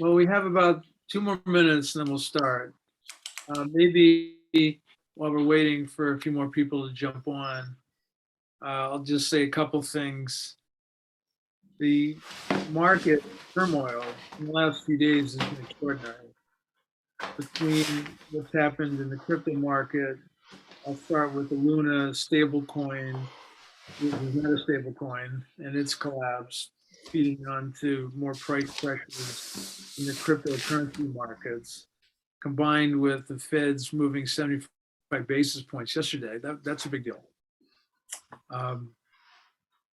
Well, we have about 2 more minutes and then we'll start. Maybe while we're waiting for a few more people to jump on, I'll just say a couple things. The market turmoil in the last few days has been extraordinary. Between what's happened in the crypto market, I'll start with the Luna stablecoin, which is not a stablecoin, and its collapse, feeding onto more price pressures in the cryptocurrency markets, combined with the Fed's moving 75 basis points yesterday. That's a big deal.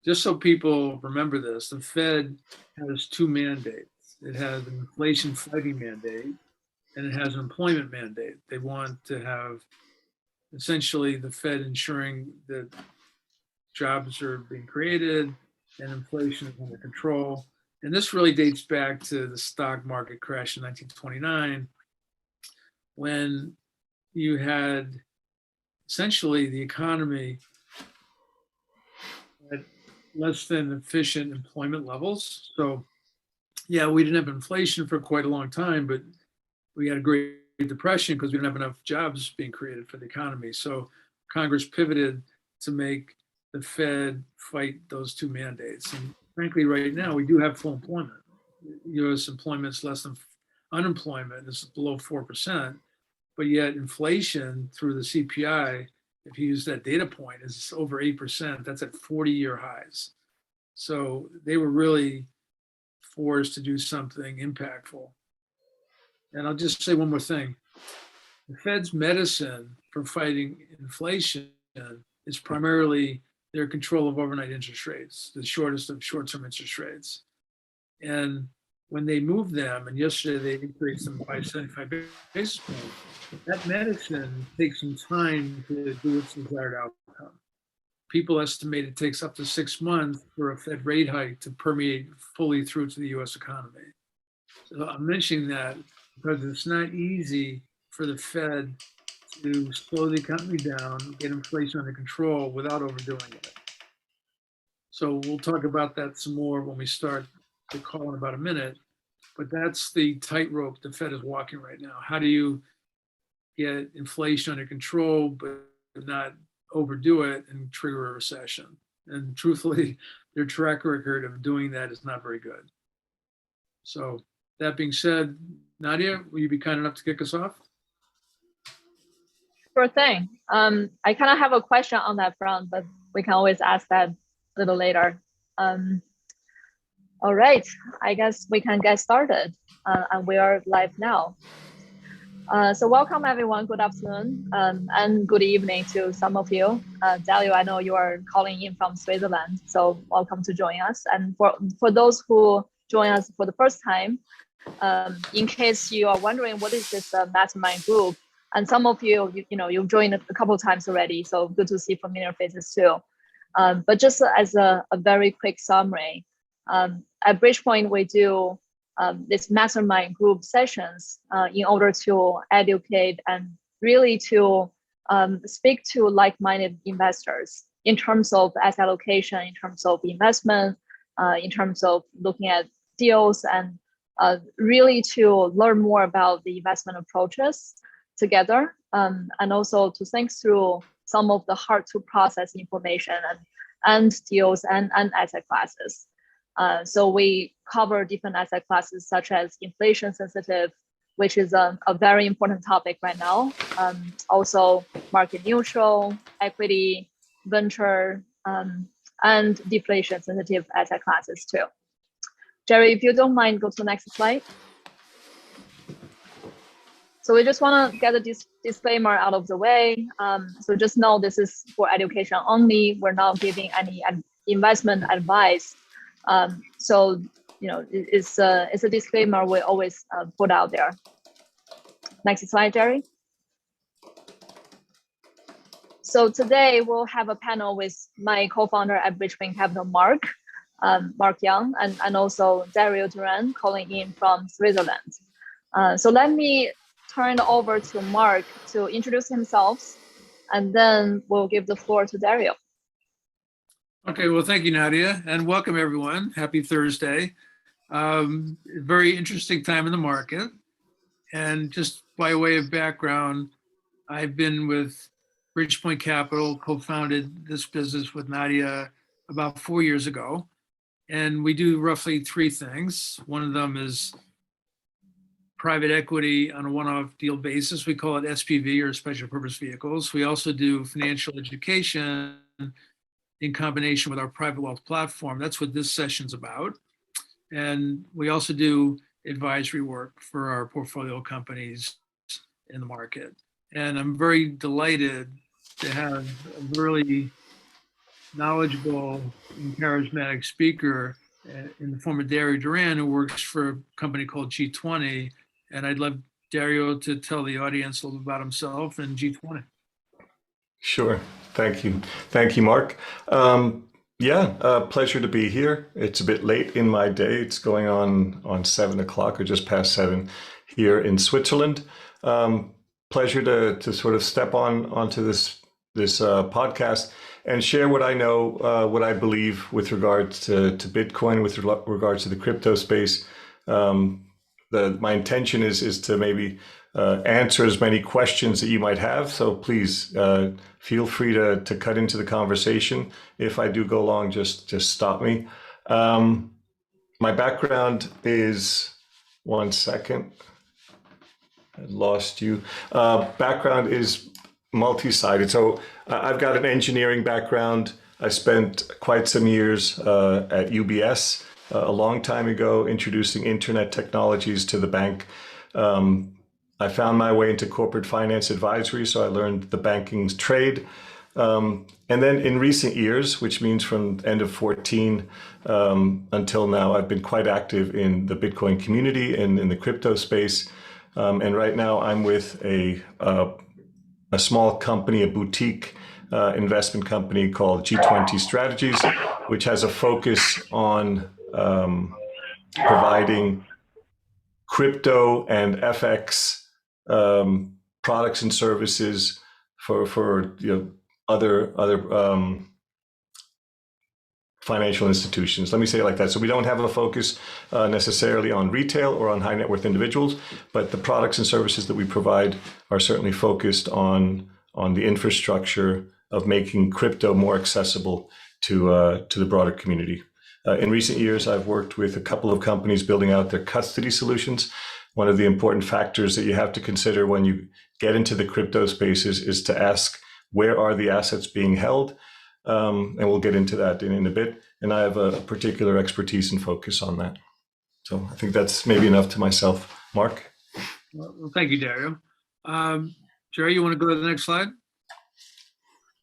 Just so people remember this, the Fed has two mandates. It has an inflation fighting mandate and it has an employment mandate. They want to have essentially the Fed ensuring that jobs are being created and inflation is under control. And this really dates back to the stock market crash in 1929, when you had essentially the economy at less than efficient employment levels. So, yeah, we didn't have inflation for quite a long time, but we had a Great Depression because we didn't have enough jobs being created for the economy. So Congress pivoted to make the Fed fight those two mandates. And frankly, right now, we do have full employment. U.S. employment is less than unemployment, is below 4%, but yet inflation through the CPI, if you use that data point, is over 8%. That's at 40-year highs. So they were really forced to do something impactful. And I'll just say one more thing. The Fed's medicine for fighting inflation is primarily their control of overnight interest rates, the shortest of short-term interest rates. And when they moved them, and yesterday they increased them by 75 basis points, that medicine takes some time to do its desired outcome. People estimate it takes up to 6 months for a Fed rate hike to permeate fully through to the US economy. So I'm mentioning that because it's not easy for the Fed to slow the economy down, get inflation under control without overdoing it. So we'll talk about that some more when we start the call in about a minute. But that's the tightrope the Fed is walking right now. How do you get inflation under control, but not overdo it and trigger a recession? And truthfully, their track record of doing that is not very good. So that being said, Nadia, will you be kind enough to kick us off? Sure thing. I kind of have a question on that front, but we can always ask that a little later. All right, I guess we can get started, and we are live now. So welcome everyone, good afternoon, and good evening to some of you. Dario, I know you are calling in from Switzerland, so welcome to join us. And for those who join us for the first time, in case you are wondering what is this Mastermind group, and some of you, you've joined a couple of times already, so good to see familiar faces too. But just as a very quick summary, at Bridgepoint, we do this Mastermind group sessions in order to educate and really to speak to like-minded investors in terms of asset allocation, in terms of investment, in terms of looking at deals, and really to learn more about the investment approaches together, and also to think through some of the hard to process information and deals and asset classes. So we cover different asset classes such as inflation sensitive, which is a very important topic right now. Also market neutral, equity, venture, and deflation sensitive asset classes too. Jerry, if you don't mind, go to the next slide. So we just want to get a disclaimer out of the way. So just know this is for education only. We're not giving any investment advice. So, it's a disclaimer we always put out there. Next slide, Jerry. So today we'll have a panel with my co-founder at Bridgepoint Capital, Mark Young, and also Dario Duran calling in from Switzerland. So let me turn it over to Mark to introduce himself, and then we'll give the floor to Dario. Okay, well, thank you, Nadia, and welcome everyone. Happy Thursday. Very interesting time in the market. And just by way of background, I've been with Bridgepoint Capital, co-founded this business with Nadia about 4 years ago. And we do roughly three things. One of them is private equity on a one-off deal basis. We call it SPV, or special purpose vehicles. We also do financial education in combination with our private wealth platform. That's what this session's about. And we also do advisory work for our portfolio companies in the market. And I'm very delighted to have a really knowledgeable and charismatic speaker in the form of Dario Duran, who works for a company called G20. And I'd love Dario to tell the audience a little about himself and G20. Sure. Thank you. Thank you, Mark. Pleasure to be here. It's a bit late in my day. It's going on 7 o'clock or just past 7 here in Switzerland. Pleasure to sort of step onto this podcast and share what I know, what I believe with regards to Bitcoin, with regards to the crypto space. My intention is to maybe answer as many questions that you might have. So please feel free to cut into the conversation. If I do go long, just stop me. My background is, one second, I lost you. Background is multi-sided. So I've got an engineering background. I spent quite some years at UBS a long time ago, introducing internet technologies to the bank. I found my way into corporate finance advisory, so I learned the banking trade. And then in recent years, which means from end of 14 until now, I've been quite active in the Bitcoin community and in the crypto space. And right now I'm with a small company, a boutique investment company called G20 Strategies, which has a focus on providing crypto and FX products and services for other financial institutions. Let me say it like that. So we don't have a focus necessarily on retail or on high net worth individuals, but the products and services that we provide are certainly focused on the infrastructure of making crypto more accessible to the broader community. In recent years, I've worked with a couple of companies building out their custody solutions. One of the important factors that you have to consider when you get into the crypto spaces is to ask, where are the assets being held? And we'll get into that in a bit. And I have a particular expertise and focus on that. So I think that's maybe enough to myself. Mark? Well, thank you, Dario. Jerry, you want to go to the next slide?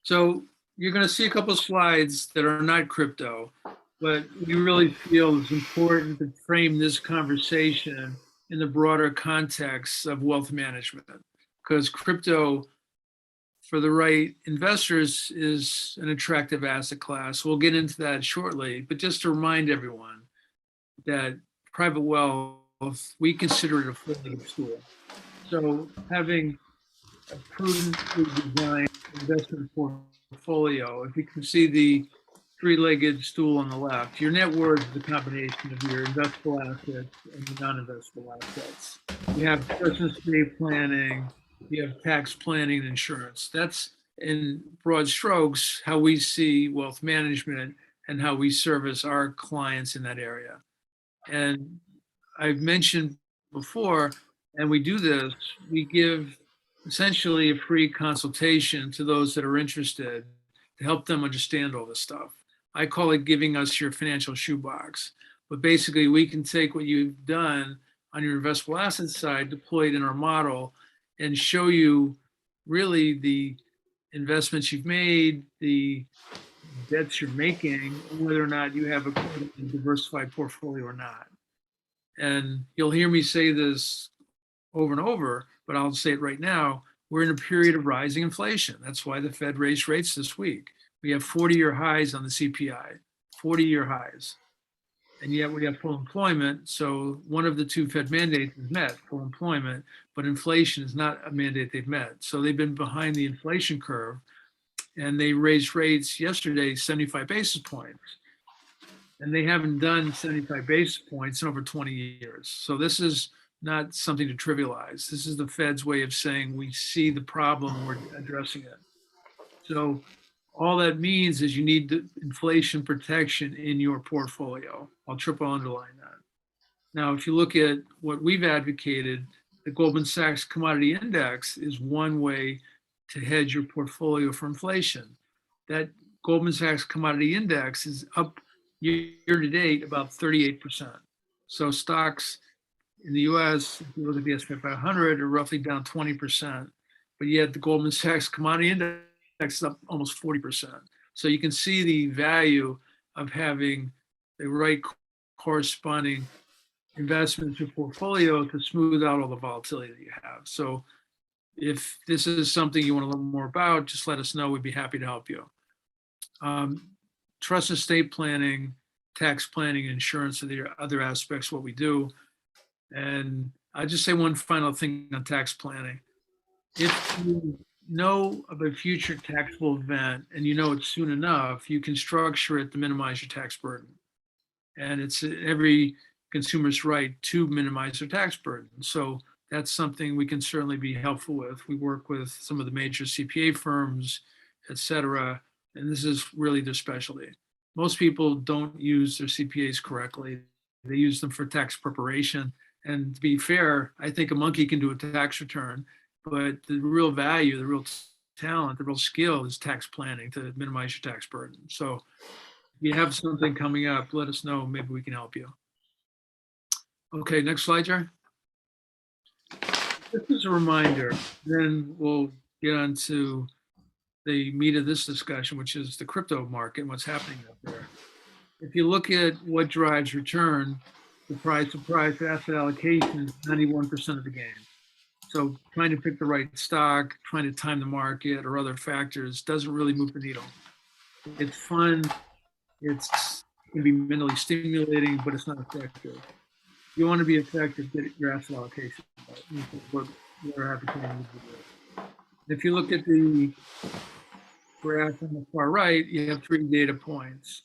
So you're going to see a couple of slides that are not crypto, but we really feel it's important to frame this conversation in the broader context of wealth management, because crypto, for the right investors, is an attractive asset class. We'll get into that shortly, but just to remind everyone that private wealth, we consider it a four-legged stool. So having a prudently designed investment portfolio, if you can see the three-legged stool on the left, your net worth is a combination of your investable assets and your non-investable assets. You have personal estate planning, you have tax planning and insurance. That's, in broad strokes, how we see wealth management and how we service our clients in that area. And I've mentioned before, and we do this, we give essentially a free consultation to those that are interested to help them understand all this stuff. I call it giving us your financial shoebox. But basically, we can take what you've done on your investable asset side, deploy it in our model, and show you really the investments you've made, the bets you're making, whether or not you have a diversified portfolio or not. And you'll hear me say this over and over, but I'll say it right now. We're in a period of rising inflation. That's why the Fed raised rates this week. We have 40-year highs on the CPI, 40-year highs. And yet we have full employment. So one of the two Fed mandates is met, full employment, but inflation is not a mandate they've met. So they've been behind the inflation curve, and they raised rates yesterday 75 basis points. and they haven't done 75 basis points in over 20 years. So this is not something to trivialize. This is the Fed's way of saying we see the problem, we're addressing it. So all that means is you need the inflation protection in your portfolio. I'll triple underline that. Now, if you look at what we've advocated, the Goldman Sachs Commodity Index is one way to hedge your portfolio for inflation. That Goldman Sachs Commodity Index is up year to date about 38%. So stocks in the US, if you look at the S&P 500, are roughly down 20%, but yet the Goldman Sachs Commodity Index is up almost 40%. So you can see the value of having the right corresponding investment in your portfolio to smooth out all the volatility that you have. So if this is something you want to learn more about, just let us know. We'd be happy to help you. Trust estate planning, tax planning, and insurance are the other aspects of what we do. And I'll just say one final thing on tax planning. If you know of a future taxable event and you know it soon enough, you can structure it to minimize your tax burden. And it's every consumer's right to minimize their tax burden. So that's something we can certainly be helpful with. We work with some of the major CPA firms, et cetera, and this is really their specialty. Most people don't use their CPAs correctly. They use them for tax preparation. And to be fair, I think a monkey can do a tax return, but the real value, the real talent, the real skill is tax planning to minimize your tax burden. So if you have something coming up, let us know. Maybe we can help you. Okay, next slide, Jerry. This is a reminder, then we'll get on to the meat of this discussion, which is the crypto market and what's happening out there. If you look at what drives return, surprise, surprise, asset allocation is 91% of the game. So trying to pick the right stock, trying to time the market or other factors doesn't really move the needle. It's fun, it can be mentally stimulating, but it's not effective. You want to be effective, get your asset allocation. What we're advocating. If you look at the graph on the far right, you have 3 data points.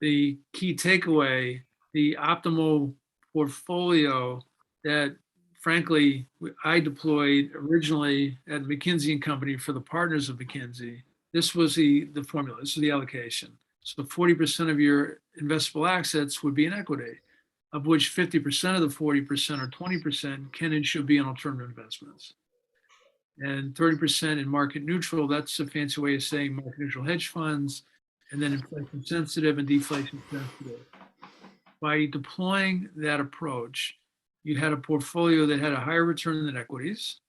The key takeaway, the optimal portfolio that, frankly, I deployed originally at McKinsey & Company for the partners of McKinsey. This was the formula, this is the allocation. So 40% of your investable assets would be in equity, of which 50% of the 40% or 20% can and should be in alternative investments. And 30% in market neutral, that's a fancy way of saying market neutral hedge funds, and then inflation sensitive and deflation sensitive. By deploying that approach, you had a portfolio that had a higher return than equities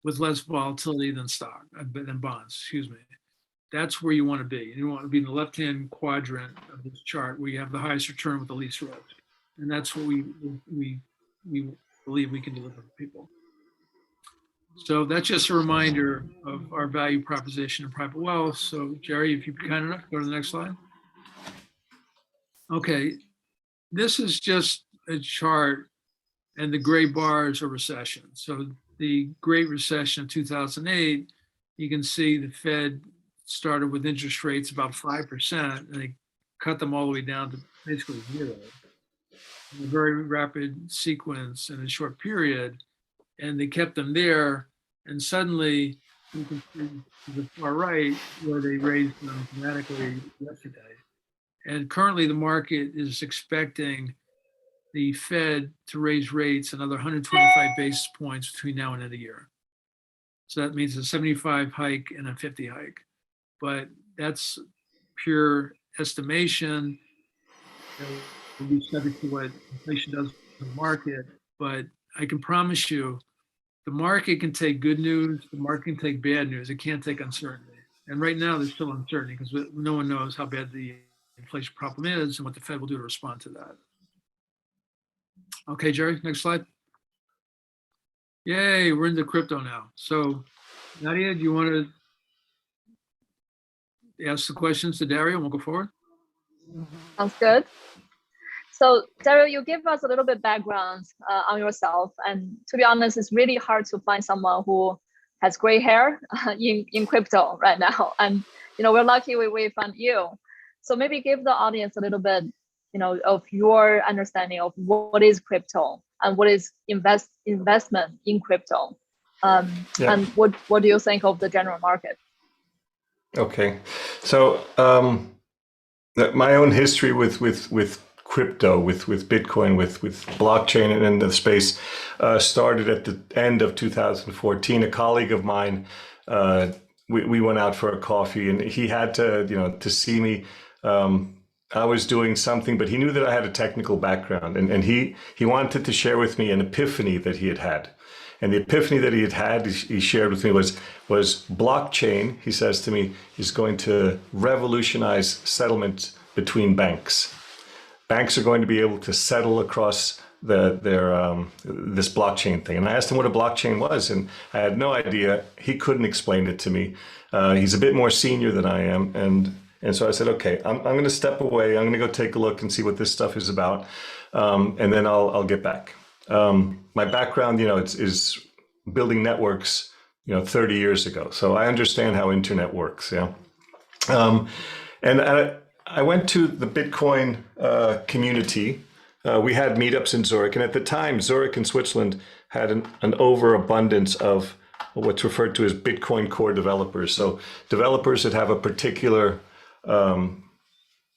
with less volatility than bonds, excuse me. That's where you want to be. You want to be in the left-hand quadrant of this chart where you have the highest return with the least risk. And that's what we believe we can deliver to people. So that's just a reminder of our value proposition in private wealth. So Jerry, if you'd be kind enough, go to the next slide. Okay, this is just a chart and the gray bars are recession. So the Great Recession of 2008, you can see the Fed started with interest rates about 5% and they cut them all the way down to basically zero. In a very rapid sequence in a short period, and they kept them there. And suddenly, you can see to the far right where they raised them dramatically yesterday. And currently, the market is expecting the Fed to raise rates another 125 basis points between now and end of the year. So that means a 75 hike and a 50 hike. But that's pure estimation. Will be subject to what inflation does to the market, but I can promise you the market can take good news, the market can take bad news, it can't take uncertainty. And right now there's still uncertainty because no one knows how bad the inflation problem is and what the Fed will do to respond to that. Okay, Jerry, next slide. Yay, we're into crypto now. So Nadia, do you want to ask the questions to Dario and we'll go forward? Sounds good. So Dario, you give us a little bit background on yourself. And to be honest, it's really hard to find someone who has gray hair in crypto right now. And, we're lucky we found you. So maybe give the audience a little bit, of your understanding of what is crypto and what is investment in crypto, and what do you think of the general market? Okay, so my own history with crypto, with Bitcoin, with blockchain and in the space started at the end of 2014. A colleague of mine, we went out for a coffee, and he had to see me. I was doing something, but he knew that I had a technical background, and he wanted to share with me an epiphany that he had had. And the epiphany that he had, he shared with me was blockchain, he says to me, is going to revolutionize settlement between banks. Banks are going to be able to settle across this blockchain thing. And I asked him what a blockchain was, and I had no idea. He couldn't explain it to me. He's a bit more senior than I am, and so I said, okay, I'm going to step away. I'm going to go take a look and see what this stuff is about, and then I'll get back. My background, is building networks, 30 years ago. So I understand how internet works. Yeah. And I went to the Bitcoin community. We had meetups in Zurich. And at the time, Zurich and Switzerland had an overabundance of what's referred to as Bitcoin core developers. So developers that have a particular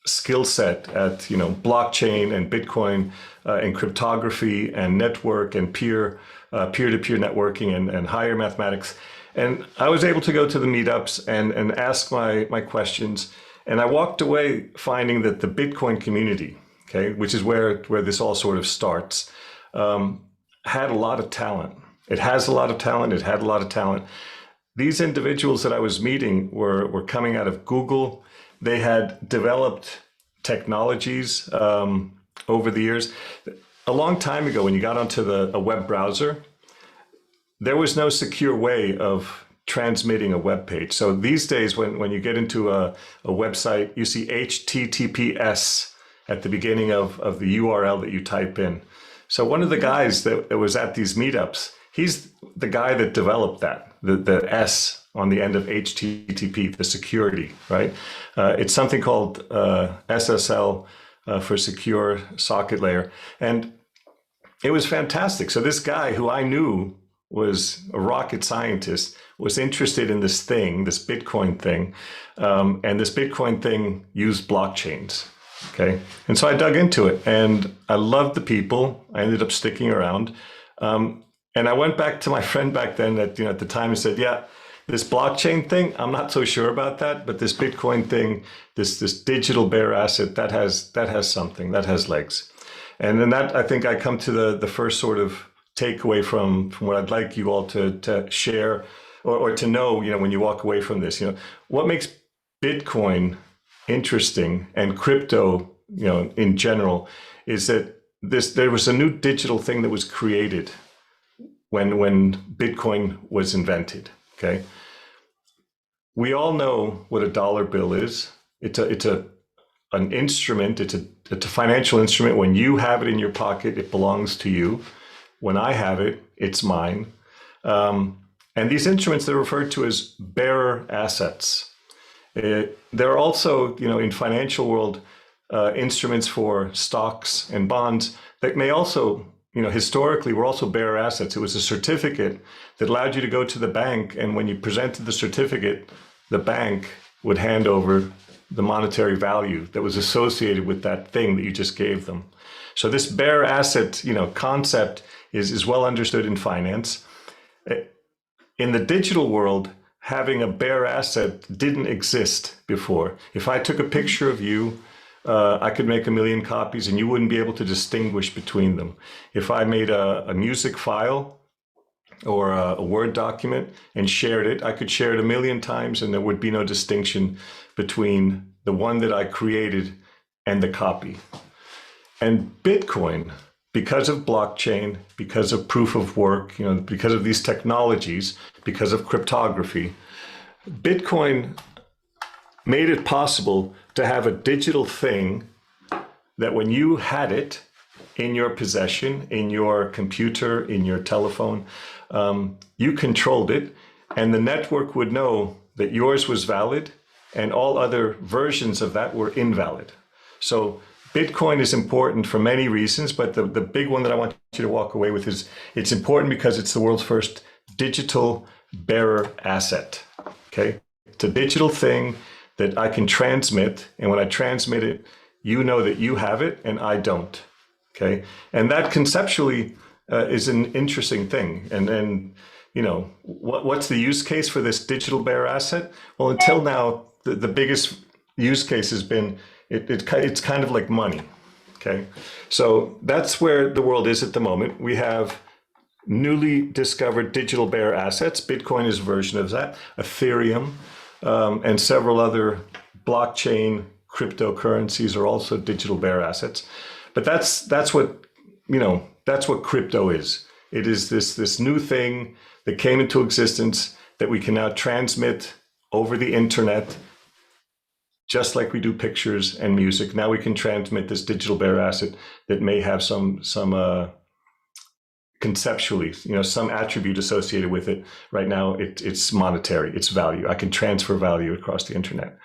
skill set at blockchain and Bitcoin and cryptography and network and peer-to-peer networking and higher mathematics. And I was able to go to the meetups and ask my questions. And I walked away finding that the Bitcoin community, okay, which is where this all sort of starts, had a lot of talent. It has a lot of talent. It had a lot of talent. These individuals that I was meeting were coming out of Google. They had developed technologies over the years. A long time ago, when you got onto a web browser, there was no secure way of transmitting a web page. So these days, when you get into a website, you see HTTPS at the beginning of the URL that you type in. So one of the guys that was at these meetups, he's the guy that developed that, the S on the end of HTTP, the security, right? It's something called SSL for secure socket layer. And it was fantastic. So this guy who I knew was a rocket scientist was interested in this thing, this Bitcoin thing. And this Bitcoin thing used blockchains. Okay. And so I dug into it and I loved the people. I ended up sticking around. And I went back to my friend back then at the time and said, yeah, this blockchain thing, I'm not so sure about that, but this Bitcoin thing, this digital bear asset, that has something, that has legs. And then that, I think I come to the first sort of takeaway from what I'd like you all to share or to know, when you walk away from this, what makes Bitcoin interesting and crypto, in general, is that there was a new digital thing that was created when Bitcoin was invented. Okay, we all know what a dollar bill is. It's an instrument. It's a financial instrument. When you have it in your pocket, it belongs to you. When I have it, it's mine. And these instruments, they're referred to as bearer assets. There are also, in financial world, instruments for stocks and bonds that may also, historically were also bearer assets. It was a certificate that allowed you to go to the bank, and when you presented the certificate, the bank would hand over the monetary value that was associated with that thing that you just gave them. So this bearer asset, concept is well understood in finance. In the digital world, having a bearer asset didn't exist before. If I took a picture of you, I could make 1 million copies and you wouldn't be able to distinguish between them. If I made a music file or a Word document and shared it, I could share it 1 million times and there would be no distinction between the one that I created and the copy. And Bitcoin, because of blockchain, because of proof of work, because of these technologies, because of cryptography, Bitcoin made it possible to have a digital thing that when you had it in your possession, in your computer, in your telephone, you controlled it, and the network would know that yours was valid and all other versions of that were invalid. So Bitcoin is important for many reasons, but the big one that I want you to walk away with is it's important because it's the world's first digital bearer asset. Okay. It's a digital thing that I can transmit. And when I transmit it, you know that you have it and I don't. Okay. And that conceptually is an interesting thing. And you know, what's the use case for this digital bearer asset? Well, until now, the biggest use case has been it's kind of like money. Okay. So that's where the world is at the moment. We have newly discovered digital bearer assets. Bitcoin is a version of that, Ethereum, and several other blockchain cryptocurrencies are also digital bearer assets. But that's what, you know, that's what crypto is. It is this new thing that came into existence that we can now transmit over the internet, just like we do pictures and music. Now we can transmit this digital bearer asset that may have some conceptually, you know, some attribute associated with it. Right now, it's monetary, it's value. I can transfer value across the internet.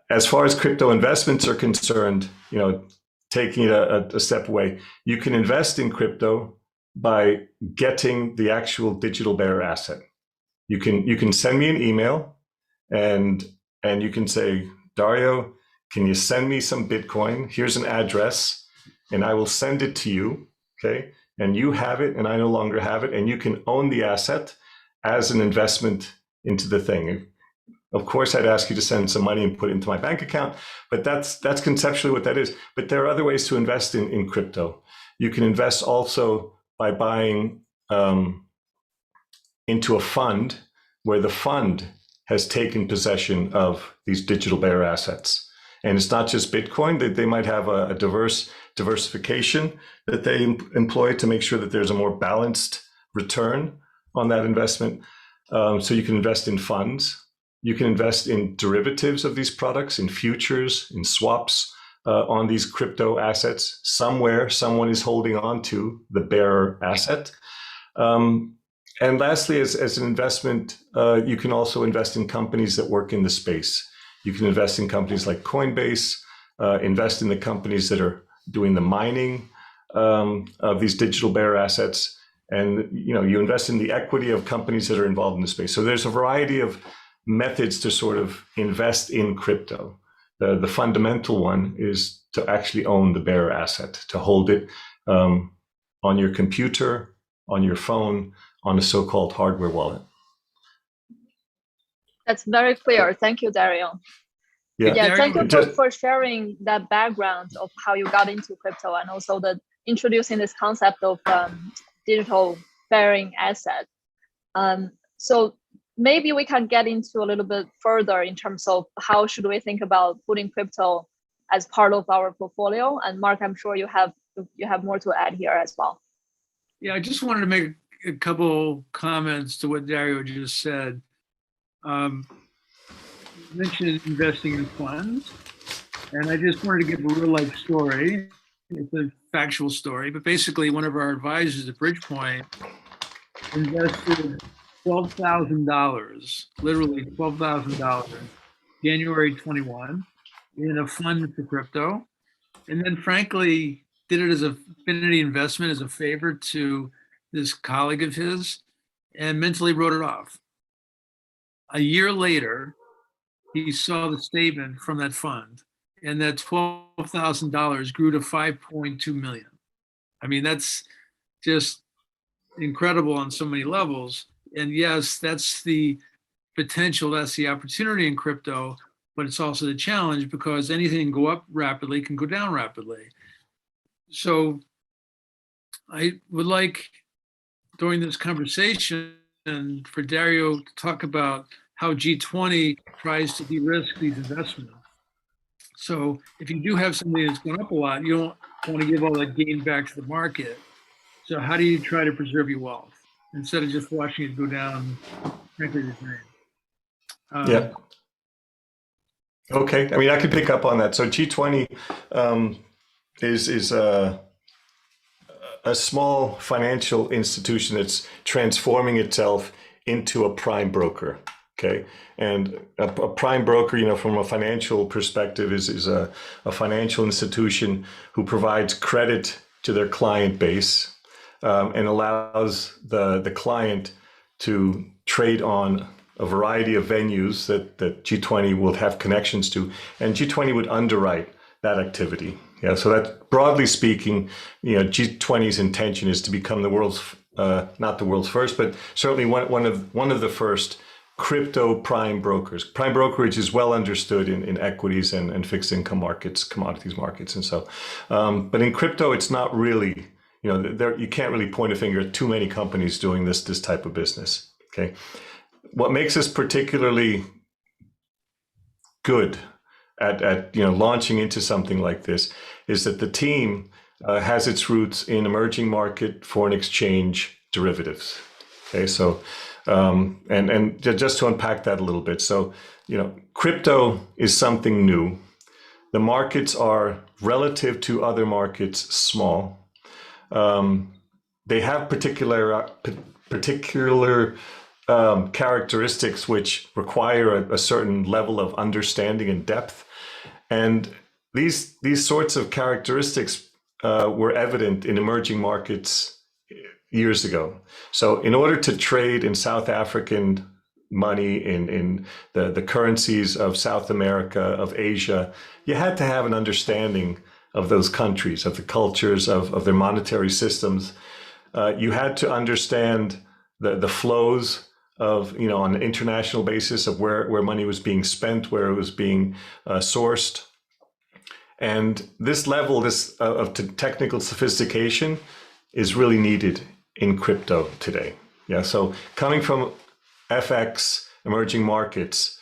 As far as crypto investments are concerned, you know, taking it a step away, you can invest in crypto by getting the actual digital bearer asset. You can send me an email and you can say, Dario, can you send me some Bitcoin? Here's an address and I will send it to you. Okay. And you have it and I no longer have it. And you can own the asset as an investment into the thing. Of course, I'd ask you to send some money and put it into my bank account, but that's conceptually what that is. But there are other ways to invest in crypto. You can invest also by buying into a fund where the fund has taken possession of these digital bearer assets. And it's not just Bitcoin, they might have a diversification that they employ to make sure that there's a more balanced return on that investment. So you can invest in funds. You can invest in derivatives of these products, in futures, in swaps on these crypto assets. Somewhere, someone is holding on to the bearer asset. And lastly, as an investment, you can also invest in companies that work in the space. You can invest in companies like Coinbase, invest in the companies that are doing the mining of these digital bearer assets. And you know, you invest in the equity of companies that are involved in the space. So there's a variety of methods to sort of invest in crypto. The fundamental one is to actually own the bearer asset, to hold it on your computer, on your phone, on a so-called hardware wallet. That's very clear. Thank you, Dario. Yeah, thank you for sharing that background of how you got into crypto and also introducing this concept of digital bearing asset. So maybe we can get into a little bit further in terms of how should we think about putting crypto as part of our portfolio. And Mark, I'm sure you have more to add here as well. Yeah, I just wanted to make a couple comments to what Dario just said. You mentioned investing in funds, and I just wanted to give a real life story. It's a factual story, but basically one of our advisors at Bridgepoint invested $12,000, literally $12,000, January 21, in a fund for crypto. And then frankly, did it as an affinity investment as a favor to this colleague of his and mentally wrote it off. A year later, he saw the statement from that fund and that $12,000 grew to 5.2 million. I mean, that's just incredible on so many levels. And yes, that's the potential, that's the opportunity in crypto, but it's also the challenge because anything can go up rapidly can go down rapidly. So I would like during this conversation and for Dario to talk about how G20 tries to de-risk these investments. So if you do have something that's going up a lot, you don't want to give all that gain back to the market. So how do you try to preserve your wealth instead of just watching it go down, frankly, the drain? Yeah. Okay. I mean, I could pick up on that. So G20 is a small financial institution that's transforming itself into a prime broker. Okay, and a prime broker, from a financial perspective, is a financial institution who provides credit to their client base and allows the client to trade on a variety of venues that G20 will have connections to, and G20 would underwrite that activity. Yeah, so that, broadly speaking, G20's intention is to become the world's not the world's first, but certainly one of the first crypto prime brokers. Prime brokerage is well understood in equities and fixed income markets, commodities markets, and so. But in crypto, it's not really, you can't really point a finger at too many companies doing this type of business. Okay, what makes us particularly good at launching into something like this is that the team has its roots in emerging market foreign exchange derivatives. Okay, so and just to unpack that a little bit, so crypto is something new. The markets are, relative to other markets, small. They have particular characteristics which require a certain level of understanding and depth, and these sorts of characteristics were evident in emerging markets years ago. So in order to trade in South African money, in the currencies of South America, of Asia, you had to have an understanding of those countries, of the cultures, of their monetary systems. You had to understand the flows of, on an international basis, of where money was being spent, where it was being sourced. And this level of technical sophistication is really needed in crypto today. Yeah, so coming from FX, emerging markets,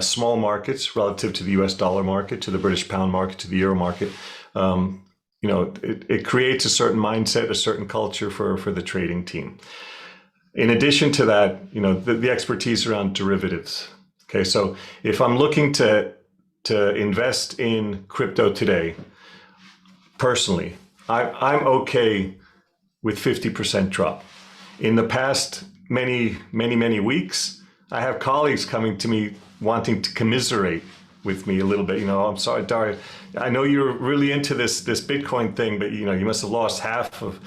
small markets relative to the US dollar market, to the British pound market, to the euro market, it creates a certain mindset, a certain culture for the trading team. In addition to that, the expertise around derivatives. Okay, so if I'm looking to invest in crypto today, personally, I'm okay with 50% drop. In the past many weeks, I have colleagues coming to me wanting to commiserate with me a little bit. I'm sorry, Dario, I know you're really into this Bitcoin thing, but you must have lost half of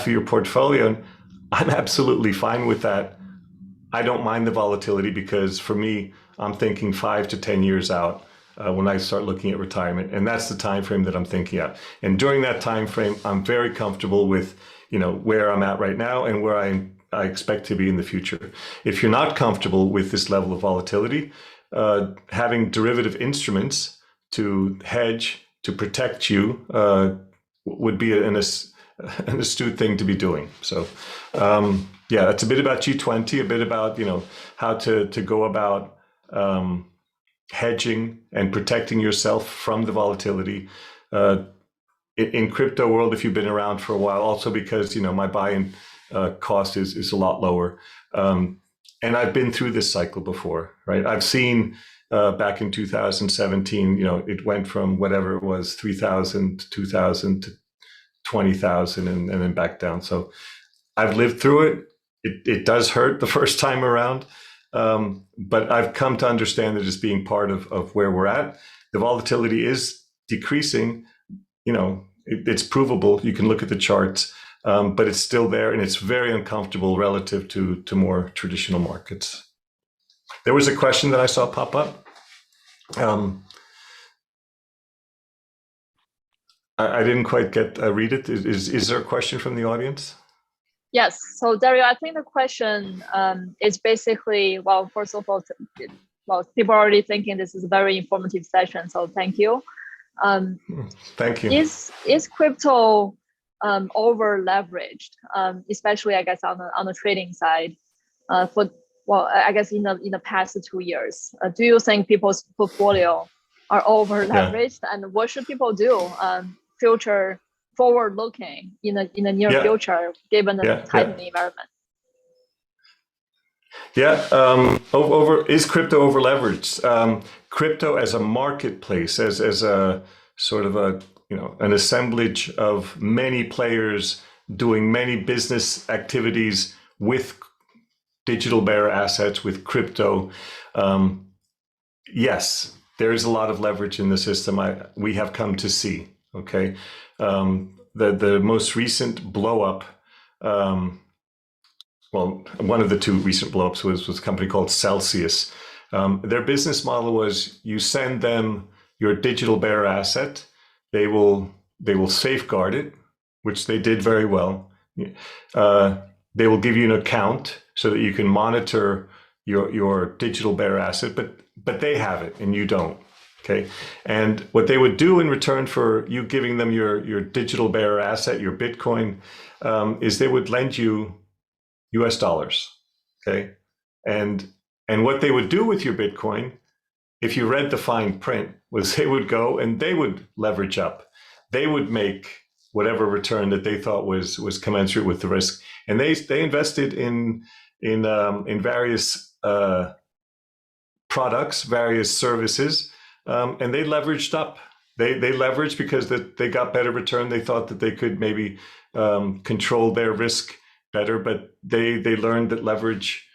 your portfolio. And I'm absolutely fine with that. I don't mind the volatility, because for me, I'm thinking 5 to 10 years out when I start looking at retirement, and that's the time frame that I'm thinking at. And during that time frame, I'm very comfortable with where I'm at right now and where I expect to be in the future. If you're not comfortable with this level of volatility, having derivative instruments to hedge, to protect you, would be an astute thing to be doing. So yeah, that's a bit about G20, a bit about how to go about hedging and protecting yourself from the volatility. In crypto world, if you've been around for a while, also because my buy-in cost is a lot lower, and I've been through this cycle before, right? I've seen back in 2017, it went from whatever it was, 3,000 to 2,000 to 20,000, and then back down. So I've lived through it. It does hurt the first time around, but I've come to understand it as being part of where we're at. The volatility is decreasing. It's provable. You can look at the charts, but it's still there, and it's very uncomfortable relative to more traditional markets. There was a question that I saw pop up. I didn't quite read it. Is there a question from the audience? Yes. So Dario, I think the question is basically, well, first of all, people are already thinking this is a very informative session, so thank you. Thank you. Is crypto over leveraged, especially I guess on the trading side, I guess in the past 2 years? Do you think people's portfolio are over leveraged, and what should people do forward looking in the near future, given the tightening environment? Is crypto over leveraged? Crypto as a marketplace, as a sort of an assemblage of many players doing many business activities with digital bearer assets, with crypto. Yes, there is a lot of leverage in the system. We have come to see. Okay, the most recent blow up. Well, one of the two recent blowups was a company called Celsius. Their business model was you send them your digital bearer asset, they will safeguard it, which they did very well. They will give you an account so that you can monitor your digital bearer asset, but they have it and you don't. Okay, and what they would do in return for you giving them your digital bearer asset, your Bitcoin, is they would lend you US dollars. Okay, and what they would do with your Bitcoin, if you read the fine print, was they would go and they would leverage up. They would make whatever return that they thought was commensurate with the risk, and they invested in various products, various services, and they leveraged up. They leveraged because they got better return. They thought that they could maybe control their risk better, but they learned that leverage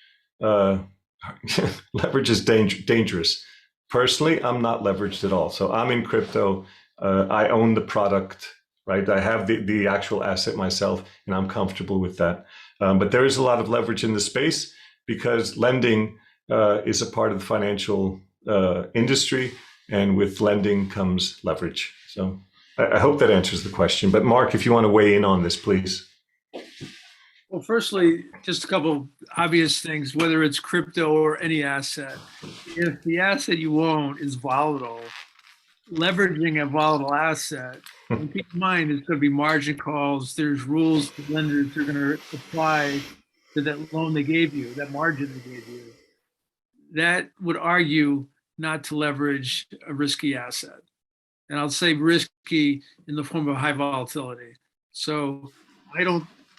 is dangerous. Personally, I'm not leveraged at all. So I'm in crypto. I own the product, right? I have the actual asset myself, and I'm comfortable with that. But there is a lot of leverage in the space because lending is a part of the financial industry, and with lending comes leverage. So I hope that answers the question. But Mark, if you want to weigh in on this, please. Well, firstly, just a couple obvious things, whether it's crypto or any asset. If the asset you own is volatile, leveraging a volatile asset, and keep in mind, it's going to be margin calls. There's rules the lenders are going to apply to that loan they gave you, that margin they gave you. That would argue not to leverage a risky asset. And I'll say risky in the form of high volatility. So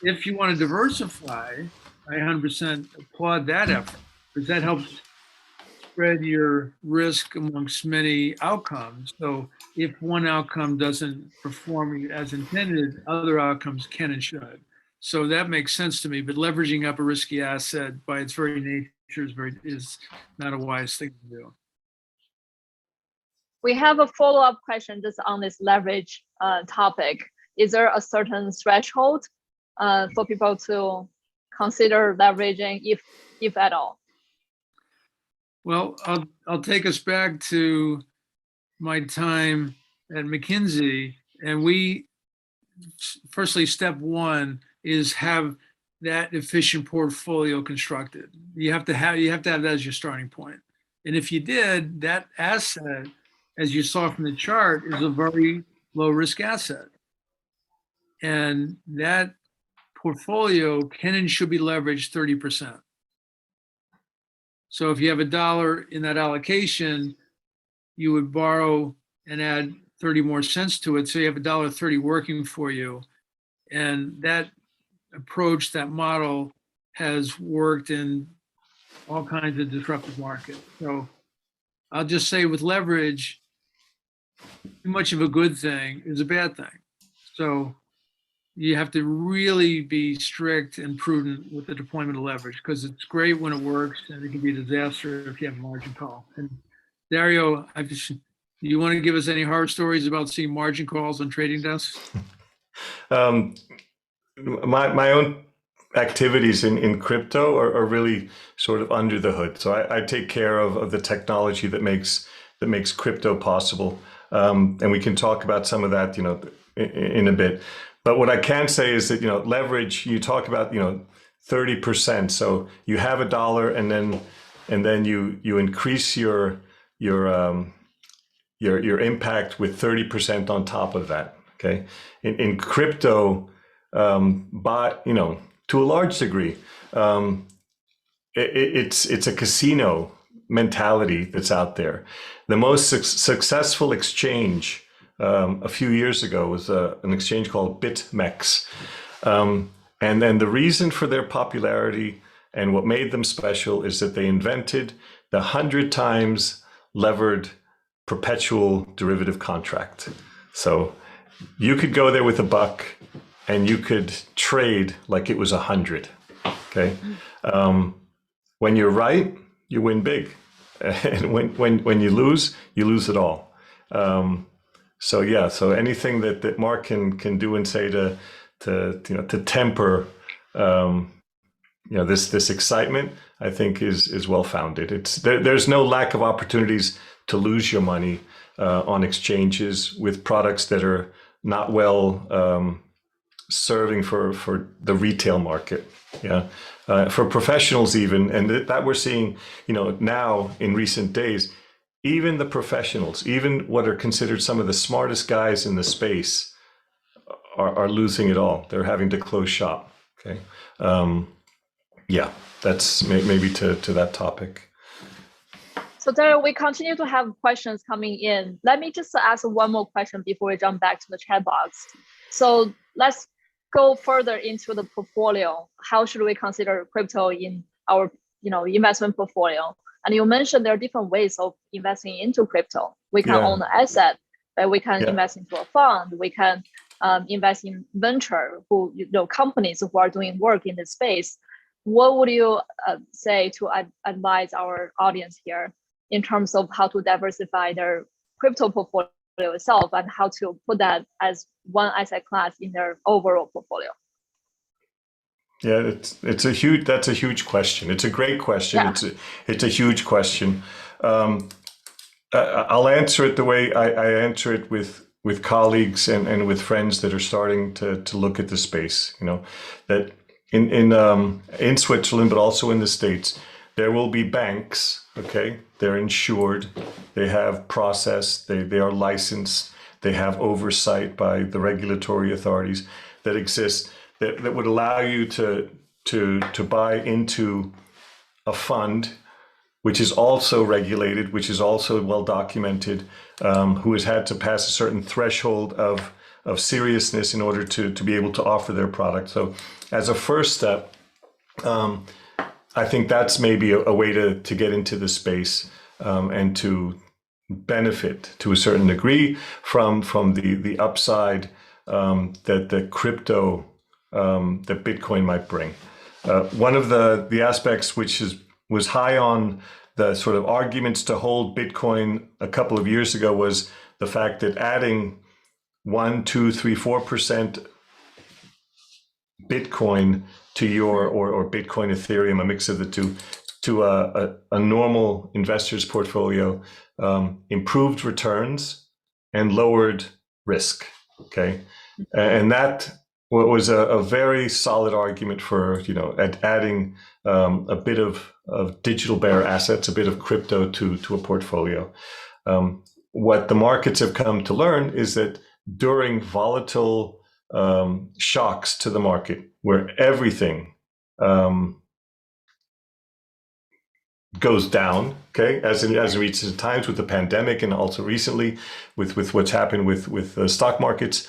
if you want to diversify, I 100% applaud that effort because that helps spread your risk amongst many outcomes. So if one outcome doesn't perform as intended, other outcomes can and should. So that makes sense to me, but leveraging up a risky asset by its very nature is not a wise thing to do. We have a follow-up question just on this leverage topic. Is there a certain threshold for people to consider leveraging, if at all? Well, I'll take us back to my time at McKinsey, and firstly, step one is have that efficient portfolio constructed. You have to have that as your starting point. And if you did, that asset, as you saw from the chart, is a very low risk asset. And that portfolio can and should be leveraged 30%. So if you have $1 in that allocation, you would borrow and add 30 more cents to it. So you have $1.30 working for you. And that approach, that model has worked in all kinds of disruptive markets. So I'll just say with leverage, too much of a good thing is a bad thing. So you have to really be strict and prudent with the deployment of leverage because it's great when it works and it can be a disaster if you have a margin call. And Dario, do you want to give us any horror stories about seeing margin calls on trading desks? My own activities in crypto are really sort of under the hood. So I take care of the technology that makes crypto possible. And we can talk about some of that, in a bit. But what I can say is that, leverage, you talk about, 30%. So you have $1 and then you increase your impact with 30% on top of that. Okay. In crypto, to a large degree, it's a casino mentality that's out there. The most successful exchange a few years ago was an exchange called BitMEX. And then the reason for their popularity and what made them special is that they invented the 100 times levered perpetual derivative contract. So you could go there with $1 and you could trade like it was 100. Okay. when you're right, you win big. And when you lose it all. So yeah, so anything that Mark can do and say to temper this excitement, I think is well founded. There's no lack of opportunities to lose your money on exchanges with products that are not well serving for the retail market. Yeah, for professionals even, and that we're seeing, now in recent days, even the professionals, even what are considered some of the smartest guys in the space, are losing it all. They're having to close shop. Okay, yeah, that's maybe to that topic. So there, we continue to have questions coming in. Let me just ask one more question before we jump back to the chat box. So let's go further into the portfolio. How should we consider crypto in our investment portfolio? And you mentioned there are different ways of investing into crypto. We can own an asset, but we can invest into a fund. We can invest in venture, companies who are doing work in this space. What would you say to advise our audience here in terms of how to diversify their crypto portfolio itself and how to put that as one asset class in their overall portfolio? Yeah, that's a huge question. It's a great question. Yeah. It's a huge question. I'll answer it the way I answer it with colleagues and with friends that are starting to look at the space. That in Switzerland, but also in the States, there will be banks. Okay, they're insured, they have process, they are licensed, they have oversight by the regulatory authorities that exist that would allow you to buy into a fund which is also regulated, which is also well documented, who has had to pass a certain threshold of seriousness in order to be able to offer their product. So as a first step, I think that's maybe a way to get into the space and to benefit to a certain degree from the upside that the crypto, that Bitcoin might bring. One of the aspects which was high on the sort of arguments to hold Bitcoin a couple of years ago was the fact that adding 1, 2, 3, 4% Bitcoin to your or Bitcoin, Ethereum, a mix of the two, to a normal investor's portfolio, improved returns and lowered risk. Okay, and that was a very solid argument for adding a bit of digital bearer assets, a bit of crypto to a portfolio. What the markets have come to learn is that during volatile shocks to the market, where everything goes down, okay, as in recent times with the pandemic and also recently with what's happened with the stock markets,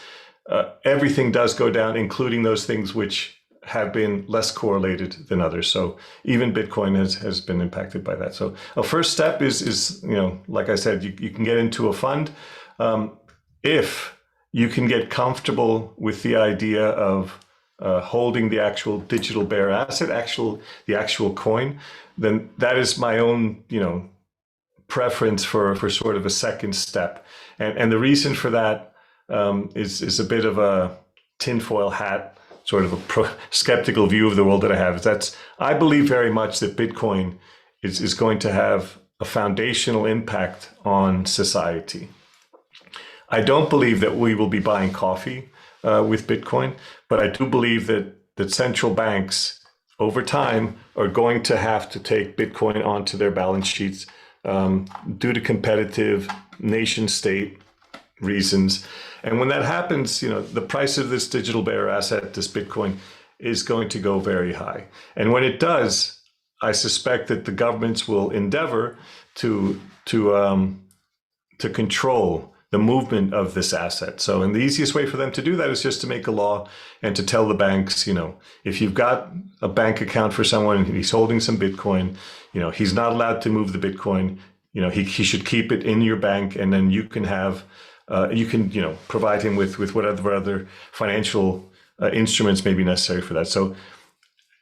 everything does go down, including those things which have been less correlated than others. So even Bitcoin has been impacted by that. So a first step is like I said, you can get into a fund if you can get comfortable with the idea of holding the actual digital bearer asset, the actual coin. Then that is my own preference for sort of a second step. And the reason for that is a bit of a tinfoil hat, sort of a skeptical view of the world that I have. I believe very much that Bitcoin is going to have a foundational impact on society. I don't believe that we will be buying coffee with Bitcoin, but I do believe that central banks over time are going to have to take Bitcoin onto their balance sheets due to competitive nation state reasons. And when that happens, the price of this digital bearer asset, this Bitcoin, is going to go very high. And when it does, I suspect that the governments will endeavor to control the movement of this asset. So, and the easiest way for them to do that is just to make a law and to tell the banks, if you've got a bank account for someone and he's holding some Bitcoin, he's not allowed to move the Bitcoin. He should keep it in your bank, and then you can have, provide him with whatever other financial instruments may be necessary for that. So,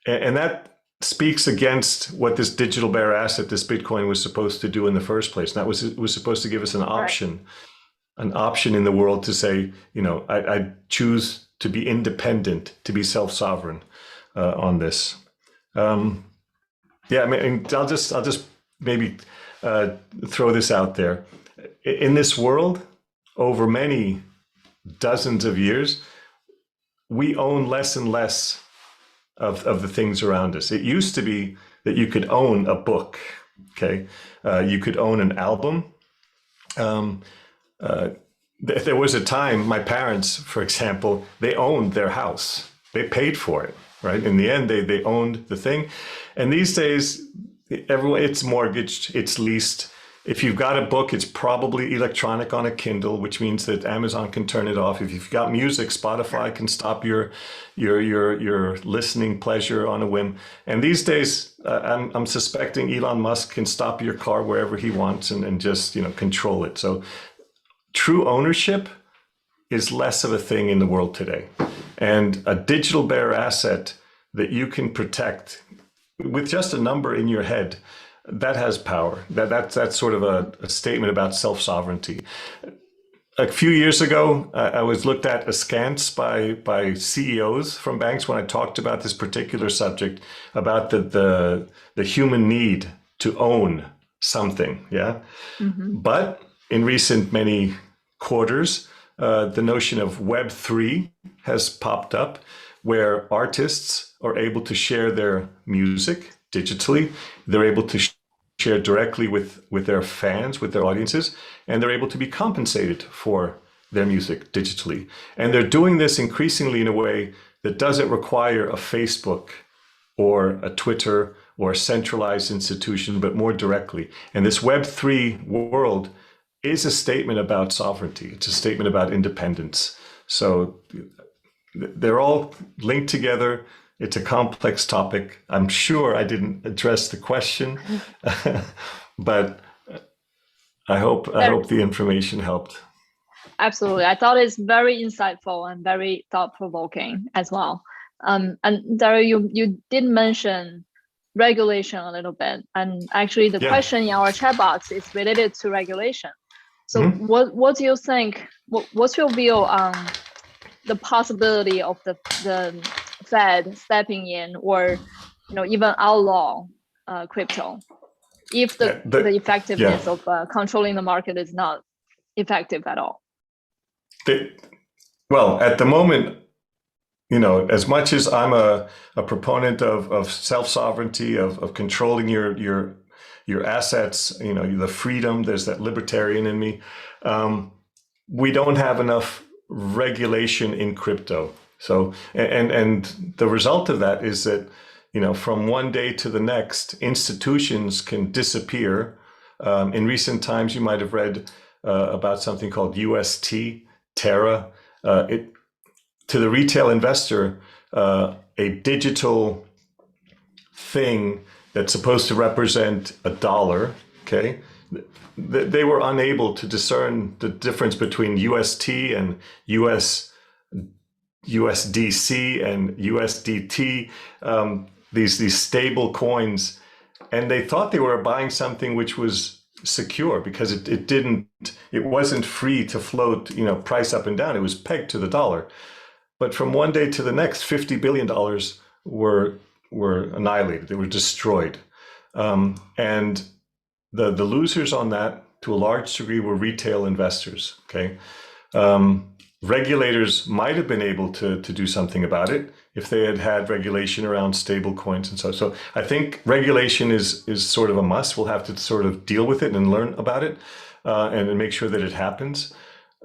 and that speaks against what this digital bearer asset, this Bitcoin, was supposed to do in the first place. And that was, it was supposed to give us an option, an option in the world to say, I choose to be independent, to be self-sovereign on this. Yeah, I mean, I'll just maybe throw this out there. In this world, over many dozens of years, we own less and less of the things around us. It used to be that you could own a book, okay? You could own an album. There was a time, my parents, for example, they owned their house. They paid for it, right? In the end, they owned the thing. And these days, it's mortgaged, it's leased. If you've got a book, it's probably electronic on a Kindle, which means that Amazon can turn it off. If you've got music, Spotify can stop your listening pleasure on a whim. And these days, I'm suspecting Elon Musk can stop your car wherever he wants and just control it. So true ownership is less of a thing in the world today. And a digital bearer asset that you can protect with just a number in your head, that has power. That's sort of a statement about self-sovereignty. A few years ago, I was looked at askance by CEOs from banks when I talked about this particular subject, about the human need to own something. Yeah. Mm-hmm. But in recent many quarters, the notion of Web3 has popped up, where artists are able to share their music digitally. They're able to share directly with their fans, with their audiences, and they're able to be compensated for their music digitally. And they're doing this increasingly in a way that doesn't require a Facebook or a Twitter or a centralized institution, but more directly. And this Web3 world is a statement about sovereignty. It's a statement about independence. So they're all linked together. It's a complex topic. I'm sure I didn't address the question, but I hope the information helped. Absolutely. I thought it's very insightful and very thought-provoking as well. And Dario, you did mention regulation a little bit. And actually the question in our chat box is related to regulation. So what do you think, what's your view on the possibility of the Fed stepping in, or even outlaw crypto, if the effectiveness of controlling the market is not effective at all? Well, at the moment, as much as I'm a proponent of self-sovereignty, of controlling your assets, the freedom, there's that libertarian in me. We don't have enough regulation in crypto. So, and the result of that is that, from one day to the next, institutions can disappear. In recent times, you might have read about something called UST, Terra. To the retail investor, a digital thing that's supposed to represent $1, okay? They were unable to discern the difference between UST and USDC and USDT, these stable coins, and they thought they were buying something which was secure because it wasn't free to float, price up and down. It was pegged to the dollar. But from one day to the next, $50 billion were annihilated. They were destroyed. And the losers on that, to a large degree, were retail investors, okay? Regulators might have been able to do something about it if they had regulation around stable coins and so. So I think regulation is sort of a must. We'll have to sort of deal with it and learn about it and make sure that it happens.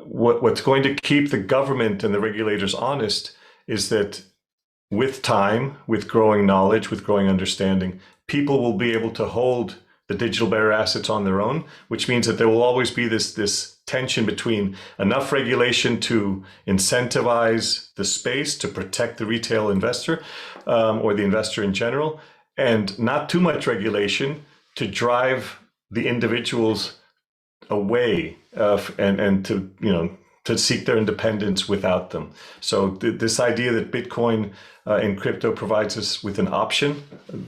What's going to keep the government and the regulators honest is that with time, with growing knowledge, with growing understanding, people will be able to hold the digital bearer assets on their own, which means that there will always be this tension between enough regulation to incentivize the space to protect the retail investor or the investor in general, and not too much regulation to drive the individuals away and to to seek their independence without them. So this idea that Bitcoin and crypto provides us with an option,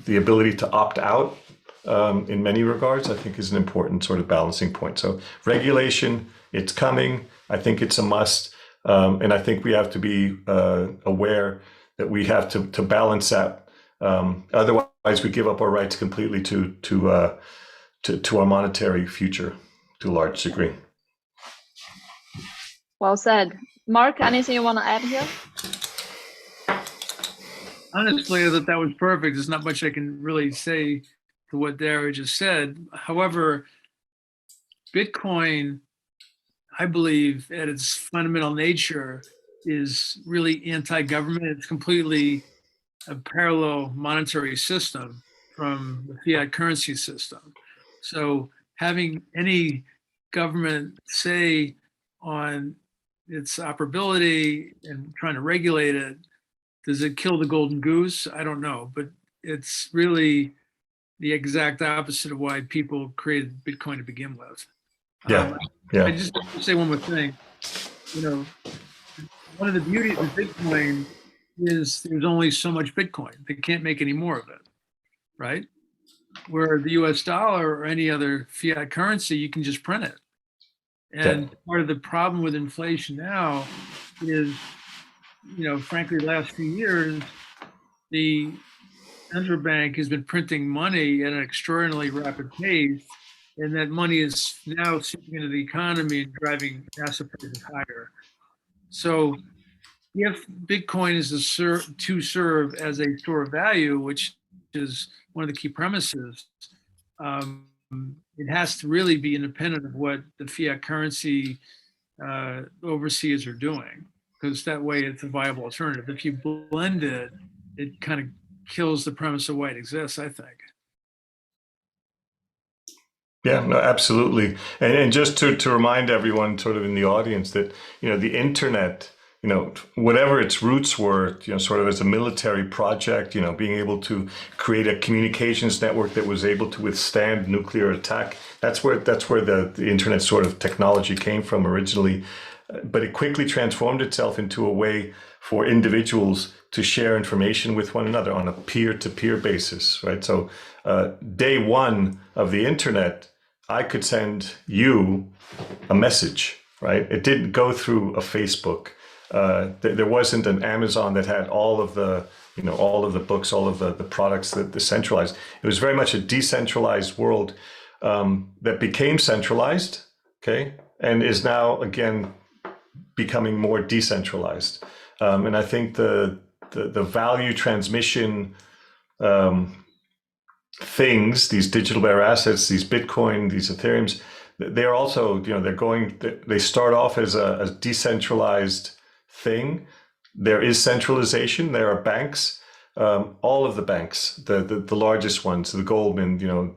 the ability to opt out in many regards, I think is an important sort of balancing point. So regulation, it's coming. I think it's a must. And I think we have to be aware that we have to balance that. Otherwise, we give up our rights completely to our monetary future to a large degree. Well said. Mark, anything you want to add here? Honestly, that was perfect. There's not much I can really say to what Dario just said. However, Bitcoin, I believe, at its fundamental nature, is really anti-government. It's completely a parallel monetary system from the fiat currency system. So having any government say on its operability and trying to regulate it, does it kill the golden goose? I don't know, but it's really the exact opposite of why people created Bitcoin to begin with. Yeah. I just want to say one more thing. You know, one of the beauties of Bitcoin is there's only so much Bitcoin. They can't make any more of it, right? Where the US dollar or any other fiat currency, you can just print it. And part of the problem with inflation now is, you know, frankly, the last few years, the central bank has been printing money at an extraordinarily rapid pace, and that money is now seeping into the economy and driving asset prices higher. So if Bitcoin is to serve as a store of value, which is one of the key premises, it has to really be independent of what the fiat currency overseers are doing, because that way it's a viable alternative. If you blend it, it kind of kills the premise of why it exists, I think. Yeah, no, absolutely. And just to remind everyone sort of in the audience that, you know, the internet, you know, whatever its roots were, you know, sort of as a military project, you know, being able to create a communications network that was able to withstand nuclear attack. That's where the internet sort of technology came from originally. But it quickly transformed itself into a way for individuals to share information with one another on a peer-to-peer basis, right? So day one of the internet, I could send you a message, right? It didn't go through a Facebook. There wasn't an Amazon that had all of the, you know, all of the books, all of the products that centralized. It was very much a decentralized world that became centralized, okay, and is now again becoming more decentralized. And I think the value transmission things, these digital bearer assets, these Bitcoin, these Ethereums, they're also, you know, they start off as a decentralized thing. There is centralization. There are banks, all of the banks, the largest ones, the Goldman, you know,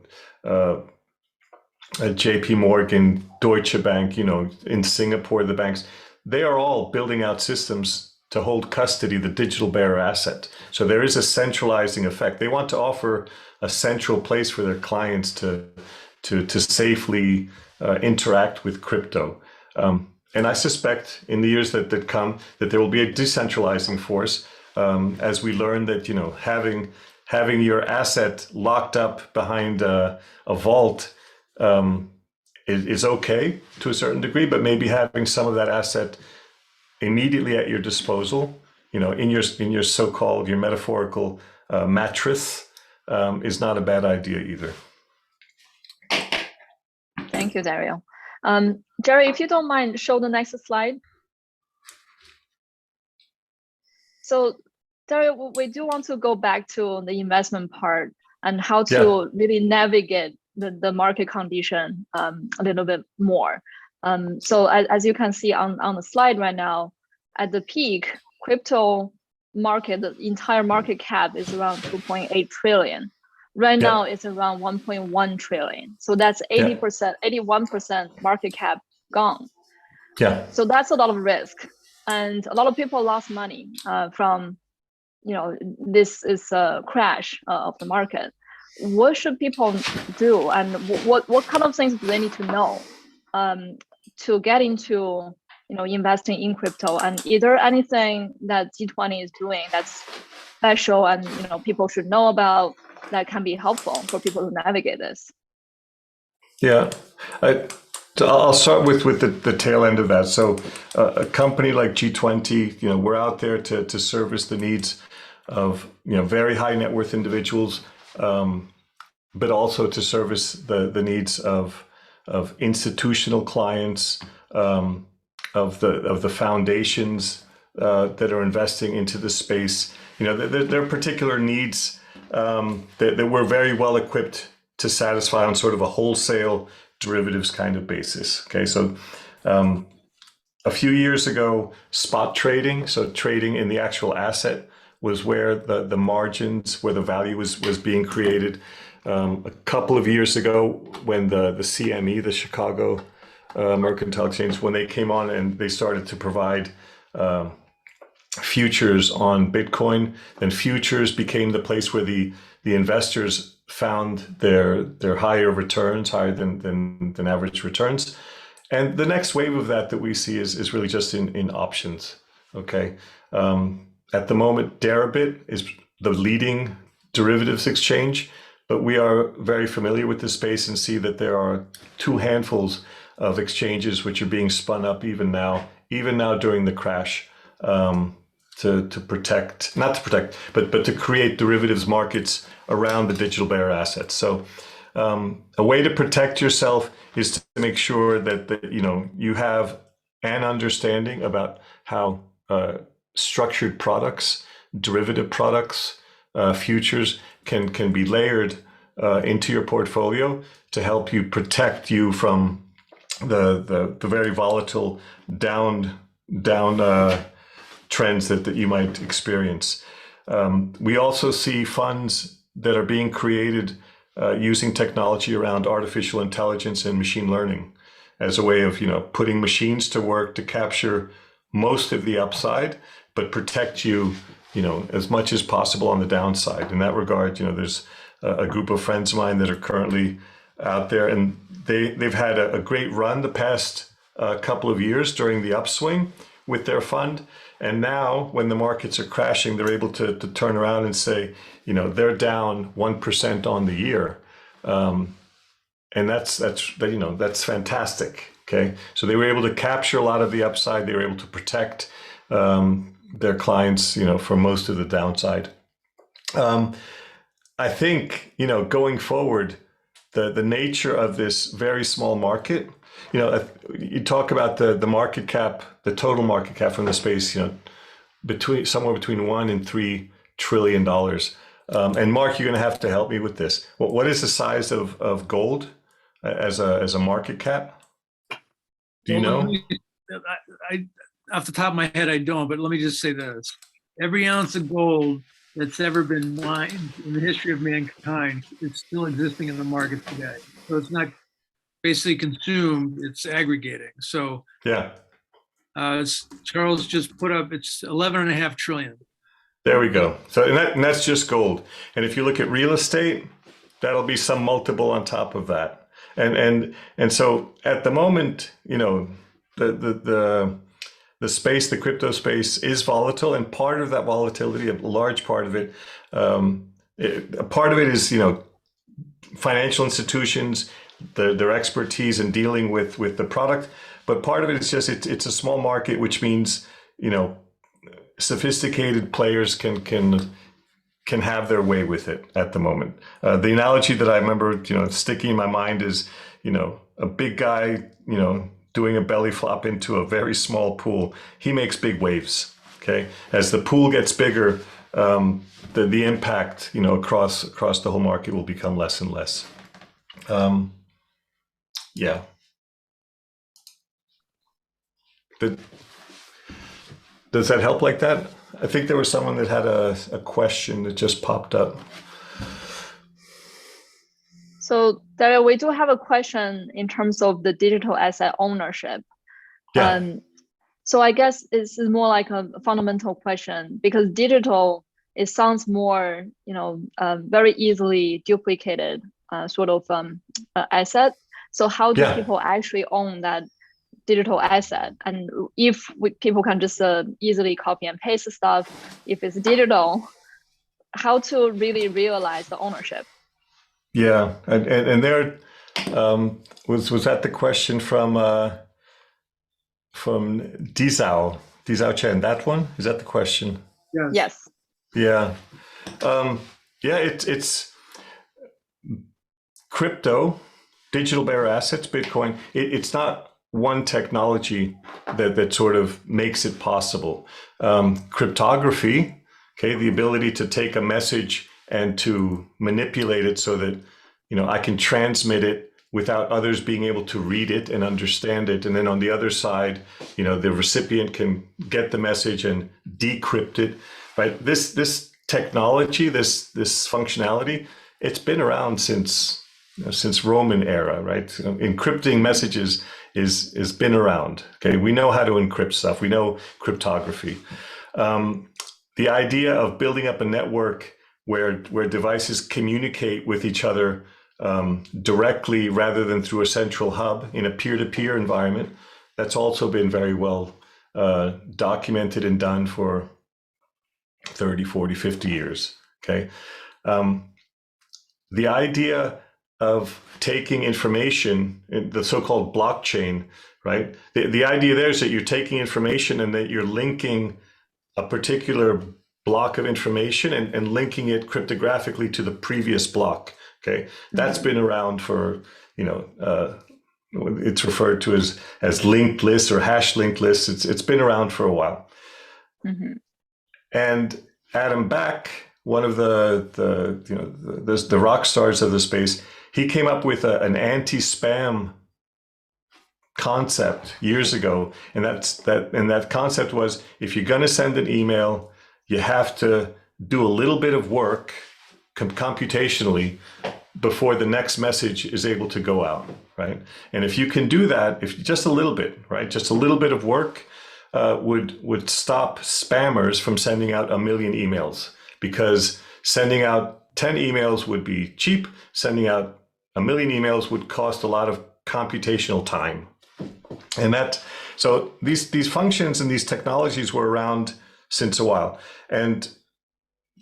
JP Morgan, Deutsche Bank, you know, in Singapore, the banks, they are all building out systems to hold custody the digital bearer asset. So there is a centralizing effect. They want to offer a central place for their clients to safely interact with crypto. And I suspect in the years that come that there will be a decentralizing force as we learn that, you know, having your asset locked up behind a vault is okay to a certain degree, but maybe having some of that asset immediately at your disposal, you know, in your so-called, your metaphorical mattress, is not a bad idea either. Thank you, Dario. Jerry, if you don't mind, show the next slide. So, Dario, we do want to go back to the investment part and how to really navigate the market condition a little bit more. So as you can see on the slide right now, at the peak, crypto market, the entire market cap is around 2.8 trillion. Right now, it's around 1.1 trillion. So that's 80%, 81% market cap gone. Yeah. So that's a lot of risk. And a lot of people lost money from, you know, this is a crash of the market. What should people do, and what kind of things do they need to know to get into investing in crypto? And is there anything that G20 is doing that's special and people should know about that can be helpful for people to navigate this? Yeah, so I'll start with the tail end of that. So a company like G20, we're out there to service the needs of very high net worth individuals, but also to service the needs of institutional clients, of the foundations that are investing into the space. There are particular needs that we're very well equipped to satisfy on sort of a wholesale derivatives kind of basis. Okay, so a few years ago, spot trading, so trading in the actual asset, was where the margins, where the value was being created. A couple of years ago, when the CME, the Chicago Mercantile Exchange, when they came on and they started to provide futures on Bitcoin, then futures became the place where the investors found their higher returns, higher than average returns. And the next wave of that we see is really just in options. Okay, at the moment, Deribit is the leading derivatives exchange, but we are very familiar with the space and see that there are two handfuls of exchanges which are being spun up even now during the crash, to protect, not to protect, but to create derivatives markets around the digital bearer assets. So a way to protect yourself is to make sure that you have an understanding about how structured products, derivative products, futures can be layered into your portfolio to help you protect you from the very volatile down trends that you might experience. We also see funds that are being created using technology around artificial intelligence and machine learning as a way of putting machines to work to capture most of the upside, but protect you as much as possible on the downside. In that regard, there's a group of friends of mine that are currently out there, and they've had a great run the past couple of years during the upswing with their fund. And now when the markets are crashing, they're able to turn around and say, they're down 1% on the year. And that's fantastic. Okay. So they were able to capture a lot of the upside. They were able to protect their clients, for most of the downside. I think, going forward, the nature of this very small market, you talk about the market cap, the total market cap from the space, somewhere between $1 and $3 trillion. And Mark, you're going to have to help me with this. What is the size of gold as a market cap? Do you know? I off the top of my head, I don't, but let me just say this. Every ounce of gold that's ever been mined in the history of mankind is still existing in the market today. So it's not basically consumed, it's aggregating. So yeah, Charles just put up, it's 11.5 trillion. There we go. So and that's just gold. And if you look at real estate, that'll be some multiple on top of that. And so at the moment, the space, the crypto space is volatile, and part of that volatility, a large part of it, a part of it is, financial institutions, their expertise in dealing with the product. But part of it is just, it's a small market, which means, sophisticated players can have their way with it at the moment. The analogy that I remember, sticking in my mind is, a big guy, doing a belly flop into a very small pool. He makes big waves. Okay, as the pool gets bigger, the impact, across the whole market will become less and less. Yeah. Does that help like that? I think there was someone that had a question that just popped up. So Dario, we do have a question in terms of the digital asset ownership. Yeah. So I guess it's more like a fundamental question, because digital, it sounds more, very easily duplicated sort of asset. So how do people actually own that digital asset, and if people can just easily copy and paste stuff, if it's digital, how to really realize the ownership? Yeah, and there was that the question from Dizao Chen? That one, is that the question? Yes. Yeah, yeah. It's crypto, digital bearer assets, Bitcoin. It's not one technology that sort of makes it possible. Cryptography, okay, the ability to take a message and to manipulate it so that I can transmit it without others being able to read it and understand it. And then on the other side, the recipient can get the message and decrypt it. Right? This technology, this functionality, it's been around since Roman era, right? Encrypting messages is been around. Okay, we know how to encrypt stuff. We know cryptography. The idea of building up a network where devices communicate with each other directly rather than through a central hub in a peer-to-peer environment, that's also been very well documented and done for 30, 40, 50 years. Okay. The idea of taking information, the so-called blockchain, right? The idea there is that you're taking information and that you're linking a particular block of information and linking it cryptographically to the previous block. Okay, that's been around for, it's referred to as linked lists or hash linked lists. It's been around for a while. Mm-hmm. And Adam Back, one of the rock stars of the space, he came up with an anti-spam concept years ago, and that concept was, if you're going to send an email, you have to do a little bit of work computationally before the next message is able to go out, right? And if you can do that, if just a little bit, right, just a little bit of work would stop spammers from sending out 1 million emails, because sending out 10 emails would be cheap. Sending out 1 million emails would cost a lot of computational time. And so these functions and these technologies were around since a while. And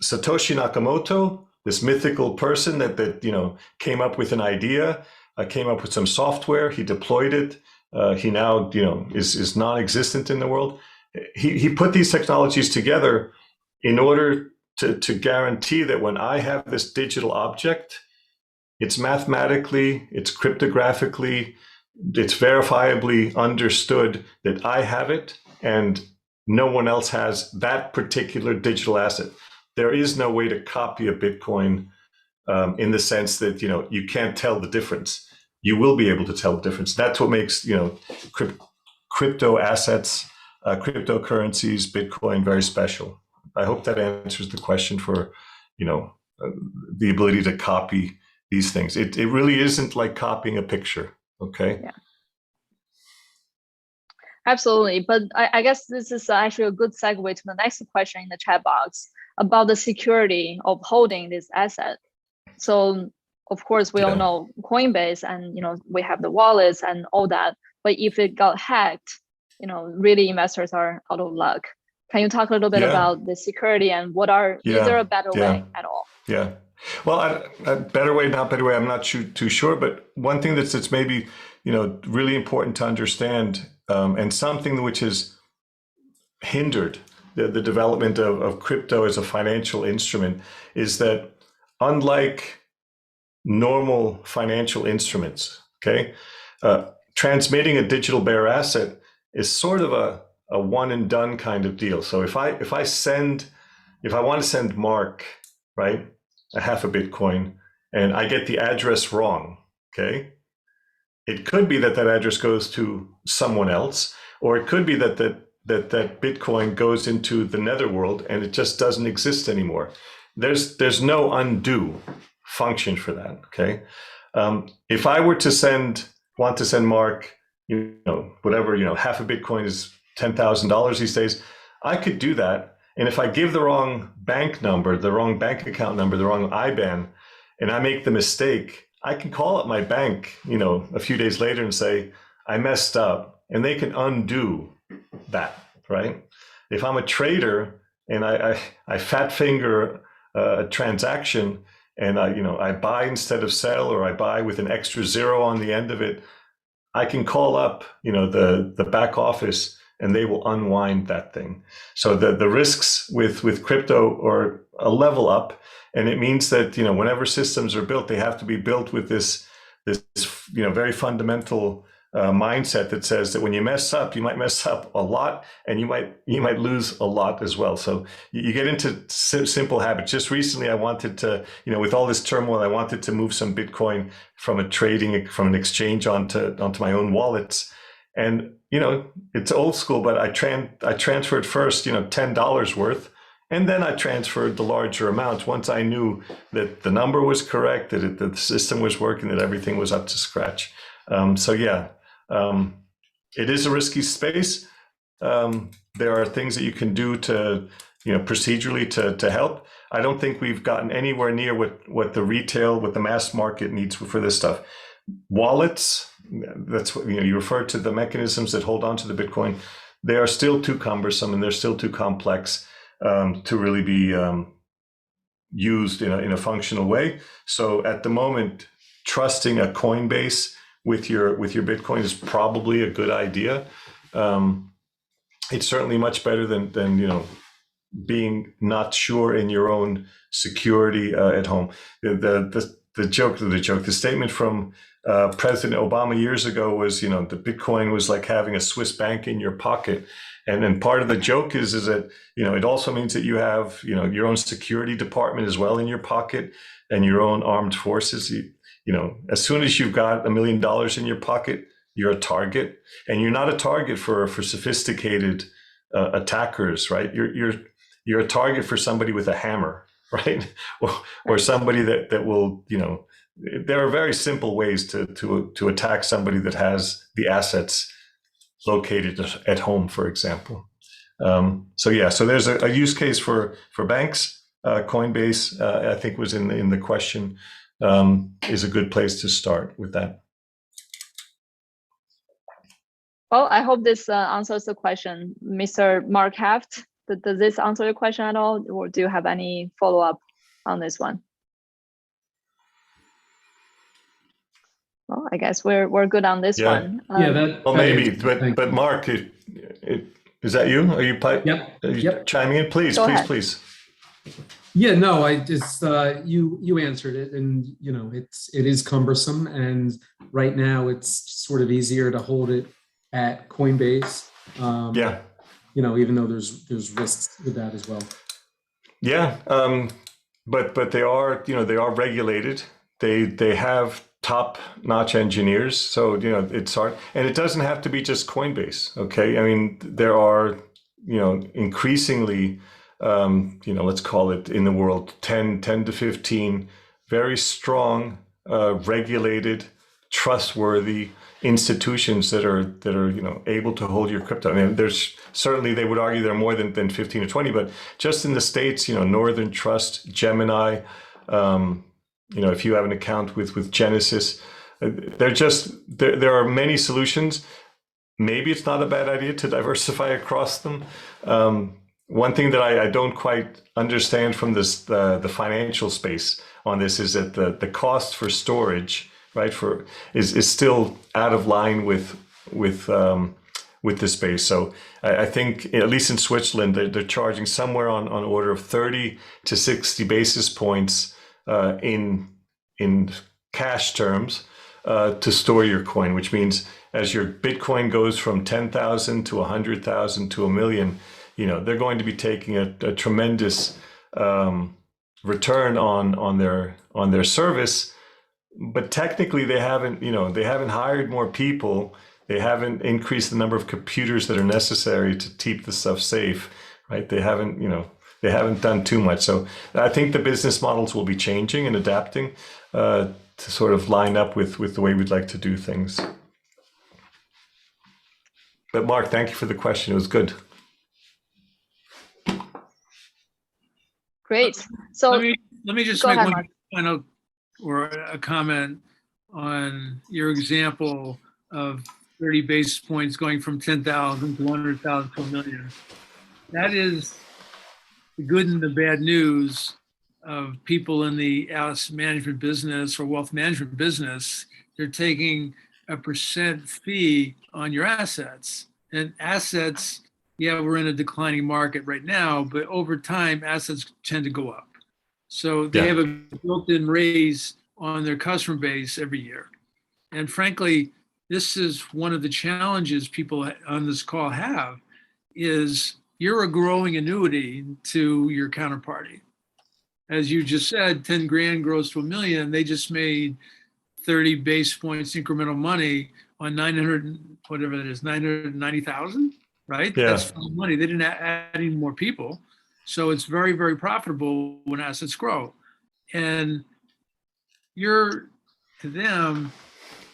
Satoshi Nakamoto, this mythical person that came up with an idea, came up with some software, he deployed it. He now is non-existent in the world. He put these technologies together in order to guarantee that when I have this digital object, it's mathematically, it's cryptographically, it's verifiably understood that I have it and no one else has that particular digital asset. There is no way to copy a Bitcoin in the sense that you can't tell the difference. You will be able to tell the difference. That's what makes crypto assets, cryptocurrencies, Bitcoin very special. I hope that answers the question for the ability to copy these things. It really isn't like copying a picture. Okay. Yeah. Absolutely. But I guess this is actually a good segue to the next question in the chat box about the security of holding this asset. So of course, we all know Coinbase, and we have the wallets and all that. But if it got hacked, really investors are out of luck. Can you talk a little bit about the security and is there a better way at all? Yeah. Well, a better way, not better way, I'm not too sure. But one thing that's maybe really important to understand, and something which has hindered the development of crypto as a financial instrument, is that unlike normal financial instruments, okay, transmitting a digital bearer asset is sort of a one and done kind of deal. So if I want to send Mark, right, a half a Bitcoin, and I get the address wrong, okay, it could be that address goes to someone else, or it could be that Bitcoin goes into the netherworld and it just doesn't exist anymore. There's no undo function for that. Okay. If I were to want to send Mark, whatever, half a Bitcoin is $10,000 these days, I could do that. And if I give the wrong bank number, the wrong bank account number, the wrong IBAN, and I make the mistake, I can call up my bank, a few days later and say, I messed up and they can undo that, right? If I'm a trader and I fat finger a transaction and I buy instead of sell, or I buy with an extra zero on the end of it, I can call up, the back office and they will unwind that thing. So the risks with crypto are a level up, and it means that, whenever systems are built, they have to be built with this very fundamental mindset that says that when you mess up, you might mess up a lot, and you might lose a lot as well. So you get into simple habits. Just recently, I wanted to, with all this turmoil, I wanted to move some Bitcoin from an exchange onto my own wallets, and it's old school, but I transferred first, $10 worth. And then I transferred the larger amount once I knew that the number was correct, that the system was working, that everything was up to scratch. It is a risky space. There are things that you can do to, procedurally to help. I don't think we've gotten anywhere near what the mass market needs for this stuff. Wallets, that's what, you refer to the mechanisms that hold on to the Bitcoin. They are still too cumbersome, and they're still too complex to really be used in a functional way. So at the moment, trusting a Coinbase with your Bitcoin is probably a good idea. It's certainly much better than being not sure in your own security at home. The statement from President Obama years ago was, the Bitcoin was like having a Swiss bank in your pocket. And then part of the joke is that, it also means that you have, your own security department as well in your pocket, and your own armed forces. As soon as you've got $1 million in your pocket, you're a target, and you're not a target for sophisticated attackers, right? You're a target for somebody with a hammer, right? Or somebody that will, there are very simple ways to attack somebody that has the assets located at home, for example. So there's a use case for banks. Coinbase, I think, was in the question, is a good place to start with that. Well, I hope this answers the question, Mr. Mark Heft. Does this answer your question at all, or do you have any follow-up on this one? Well, I guess we're good on this one. Well, maybe, but Mark, is that you? Are you chiming in? Please. Yeah, no, I just you answered it, and it is cumbersome, and right now it's sort of easier to hold it at Coinbase. Even though there's risks with that as well. Yeah, but they are regulated. They have top-notch engineers, so it's hard, and it doesn't have to be just Coinbase. Okay, I mean, there are increasingly let's call it in the world 10 to 15 very strong, regulated, trustworthy institutions that are able to hold your crypto. I mean, there's certainly, they would argue there are more than 15 or 20, but just in the States, Northern Trust, Gemini, if you have an account with Genesis, there are many solutions. Maybe it's not a bad idea to diversify across them. One thing that I don't quite understand from the financial space on this is that the cost for storage, right, is still out of line with the space. So I think, at least in Switzerland, they're charging somewhere on order of 30 to 60 basis points in cash terms to store your coin, which means as your Bitcoin goes from 10,000 to 100,000 to 1 million, they're going to be taking a tremendous return on their service. But technically, they haven't hired more people. They haven't increased the number of computers that are necessary to keep the stuff safe, right? They haven't done too much. So I think the business models will be changing and adapting to sort of line up with the way we'd like to do things. But Mark, thank you for the question. It was good. Great. So let me just go make ahead, one Mark. final or a comment on your example of 30 basis points going from 10,000 to 100,000 to a million. That is the good and the bad news of people in the asset management business or wealth management business. They're taking a percent fee on your assets. And assets, yeah, we're in a declining market right now, but over time, assets tend to go up. So they have a built-in raise on their customer base every year. And frankly, this is one of the challenges people on this call have is you're a growing annuity to your counterparty. As you just said, 10 grand grows to a million. They just made 30 basis points incremental money on 900, whatever that is, 990,000, right? Yeah. That's money. They didn't add any more people. So it's very, very profitable when assets grow. And you're, to them,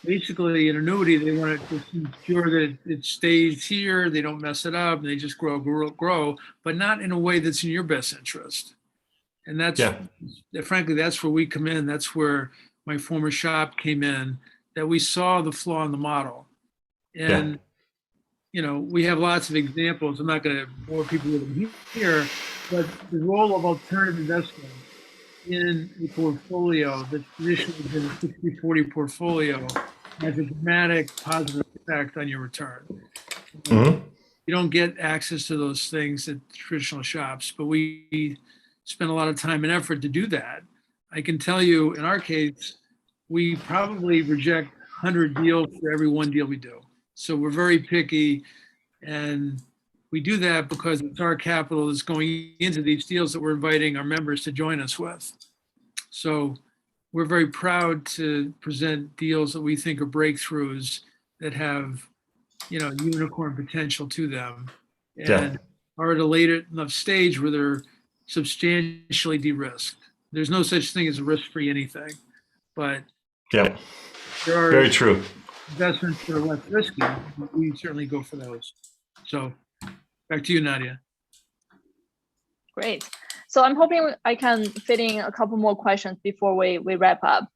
basically an annuity. They want to ensure that it stays here, they don't mess it up, and they just grow, but not in a way that's in your best interest. And that's, frankly, that's where we come in. That's where my former shop came in, that we saw the flaw in the model. And, you know, we have lots of examples. I'm not going to bore people with them here, but the role of alternative investment in a portfolio that's traditionally been a 60-40 portfolio has a dramatic positive effect on your return. Mm-hmm. You don't get access to those things at traditional shops, but we spend a lot of time and effort to do that. I can tell you, in our case, we probably reject 100 deals for every one deal we do. So we're very picky, and we do that because it's our capital that's going into these deals that we're inviting our members to join us with. So we're very proud to present deals that we think are breakthroughs that have, you know, unicorn potential to them, and are at a later enough stage where they're substantially de-risked. There's no such thing as a risk-free anything, but there are very true investments that are less risky. We certainly go for those. So back to you, Nadia. Great. So I'm hoping I can fit in a couple more questions before we wrap up.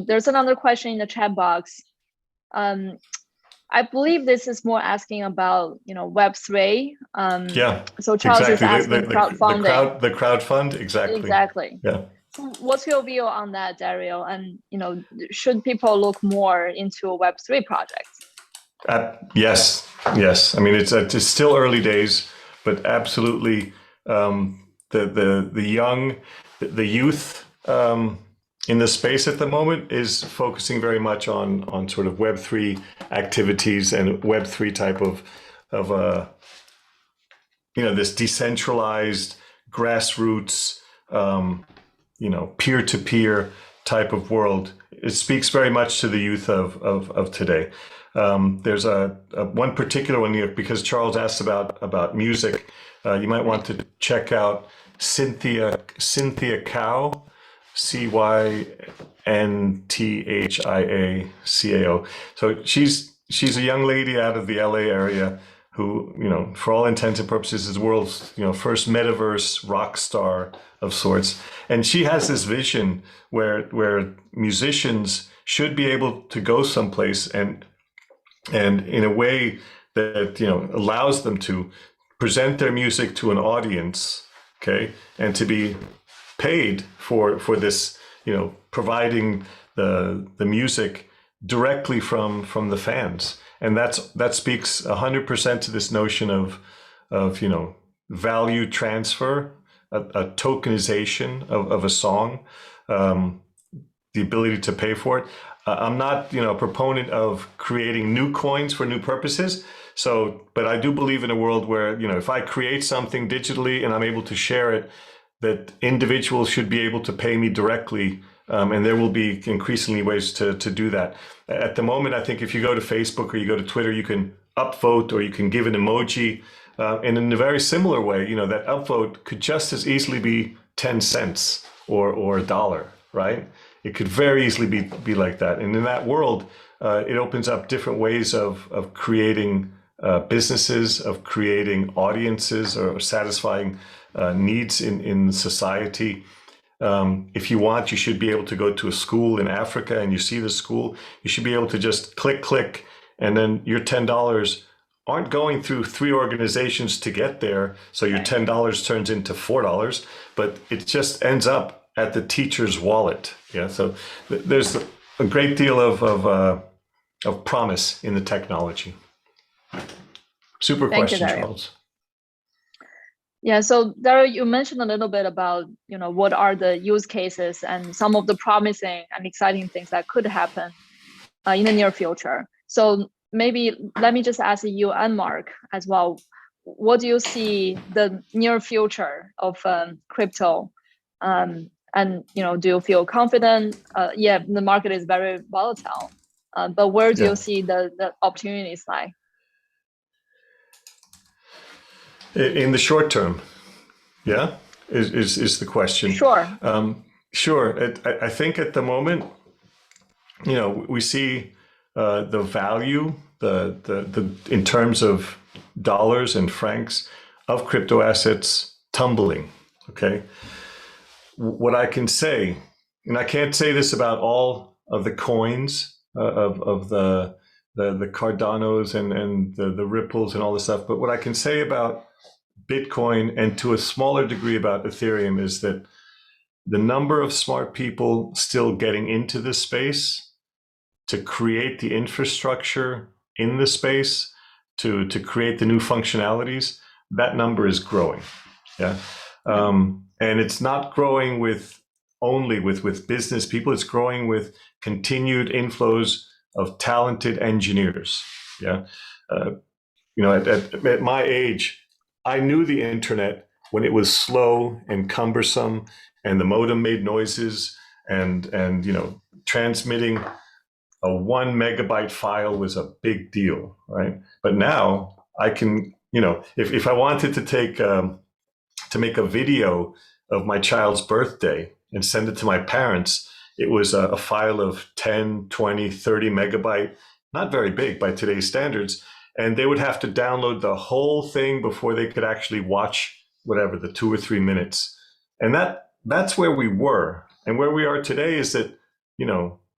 There's another question in the chat box. I believe this is more asking about, you know, Web3. So Charles is asking crowdfunding. The crowdfund, exactly. Exactly. Yeah. So what's your view on that, Dario? And, you know, should people look more into Web3 projects? Yes. I mean, it's still early days, but absolutely, the youth in the space at the moment is focusing very much on sort of Web3 activities and Web3 type of you know, this decentralized grassroots, you know, peer-to-peer type of world. It speaks very much to the youth of today. There's a one particular one here, because Charles asked about music. You might want to check out Cynthia Cao, CYNTHIACAO. So she's a young lady out of the LA area who, you know, for all intents and purposes, is the world's, you know, first metaverse rock star of sorts. And she has this vision where musicians should be able to go someplace and in a way that, you know, allows them to present their music to an audience, okay, and to be paid for this, you know, providing the music directly from the fans. And that speaks 100% to this notion of you know, value transfer, a tokenization of a song, the ability to pay for it. I'm not, you know, a proponent of creating new coins for new purposes. So, but I do believe in a world where, you know, if I create something digitally and I'm able to share it, that individuals should be able to pay me directly. And there will be increasingly ways to do that. At the moment, I think if you go to Facebook or you go to Twitter, you can upvote or you can give an emoji. And in a very similar way, you know, that upvote could just as easily be 10 cents or $1, right? It could very easily be like that. And in that world, it opens up different ways of creating businesses, of creating audiences, or satisfying needs in society. If you want, you should be able to go to a school in Africa and you see the school, you should be able to just click, and then your $10 aren't going through 3 organizations to get there. So your $10 turns into $4, but it just ends up at the teacher's wallet. Yeah. So there's a great deal of promise in the technology. Super Thank you, question, Dario. Charles. Yeah, so Dario, you mentioned a little bit about, what are the use cases and some of the promising and exciting things that could happen in the near future. So maybe let me just ask you and Mark as well, what do you see the near future of crypto? And, do you feel confident? Yeah, the market is very volatile, but where do you see the opportunities lie? In the short term, yeah, is the question. Sure. Sure. I think at the moment, we see the value, the in terms of dollars and francs of crypto assets tumbling. Okay. What I can say, and I can't say this about all of the coins of the Cardanos and the Ripples and all this stuff, but what I can say about Bitcoin and to a smaller degree about Ethereum is that the number of smart people still getting into this space to create the infrastructure in the space to create the new functionalities, that number is growing. Yeah. And it's not growing only with business people, it's growing with continued inflows of talented engineers. Yeah. At my age, I knew the internet when it was slow and cumbersome and the modem made noises and transmitting a 1 megabyte file was a big deal, right? But now I can, if I wanted to make a video of my child's birthday and send it to my parents, it was a file of 10, 20, 30 megabyte, not very big by today's standards. And they would have to download the whole thing before they could actually watch whatever, the 2 or 3 minutes. And that's where we were. And where we are today is that,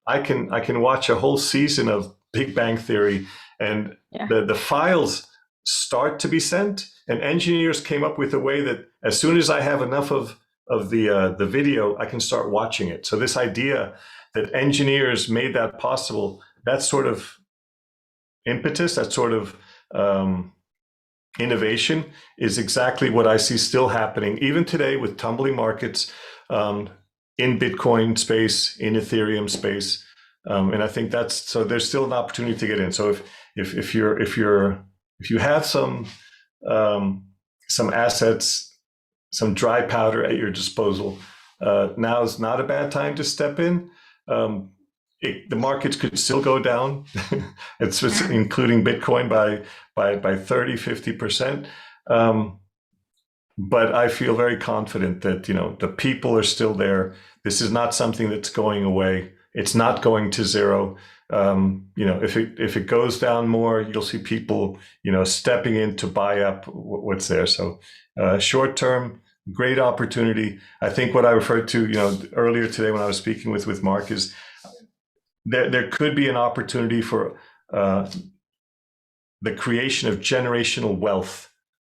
I can watch a whole season of Big Bang Theory and the files start to be sent. And engineers came up with a way that as soon as I have enough of the video, I can start watching it. So this idea that engineers made that possible, that sort of impetus, that sort of innovation is exactly what I see still happening even today with tumbling markets in Bitcoin space, in Ethereum space, and I think so. There's still an opportunity to get in. So if you have some assets, some dry powder at your disposal, now is not a bad time to step in. The markets could still go down, it's including Bitcoin by 30, 50%. But I feel very confident that, the people are still there. This is not something that's going away. It's not going to zero. If it goes down more, you'll see people, stepping in to buy up what's there. So short term, great opportunity. I think what I referred to, earlier today when I was speaking with Mark is there could be an opportunity for the creation of generational wealth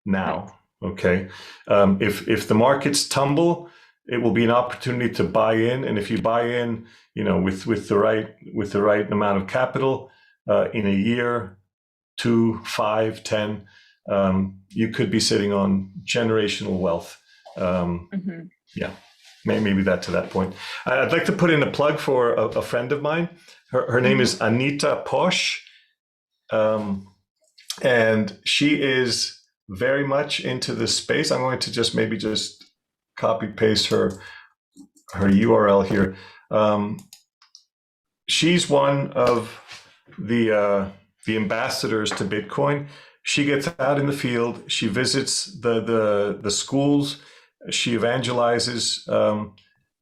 now. Okay. If the markets tumble, it will be an opportunity to buy in. And if you buy in, with the right amount of capital, in a year, 2, 5, 10, you could be sitting on generational wealth. Yeah, maybe that to that point. I'd like to put in a plug for a friend of mine. Her name is Anita Posh. And she is very much into this space. I'm going to just copy paste her URL here. She's one of the ambassadors to Bitcoin. She gets out in the field. She visits the schools. She evangelizes,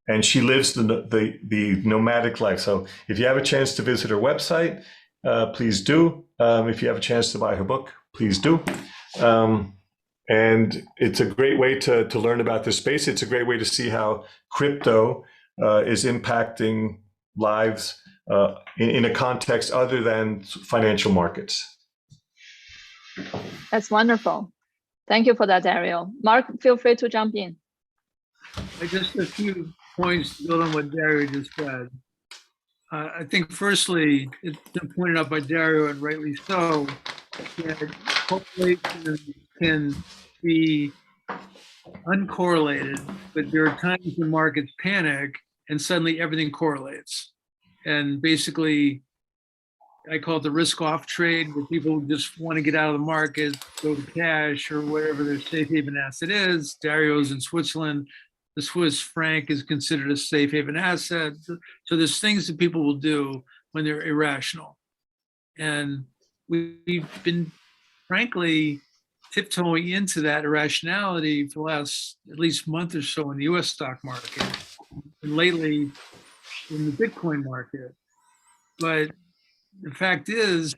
and she lives the nomadic life. So if you have a chance to visit her website, please do. If you have a chance to buy her book, please do. And it's a great way to learn about this space. It's a great way to see how crypto is impacting lives in a context other than financial markets. That's wonderful. Thank you for that, Dario. Mark, feel free to jump in. Just a few points to build on what Dario just said. I think firstly, it's been pointed out by Dario, and rightly so, that correlation can be uncorrelated, but there are times when markets panic and suddenly everything correlates. And basically, I call it the risk-off trade, where people just want to get out of the market, go to cash or whatever their safe haven asset is. Dario's in Switzerland. The Swiss franc is considered a safe haven asset. So there's things that people will do when they're irrational. And we've been, frankly, tiptoeing into that irrationality for the last at least month or so in the US stock market, and lately in the Bitcoin market. But the fact is,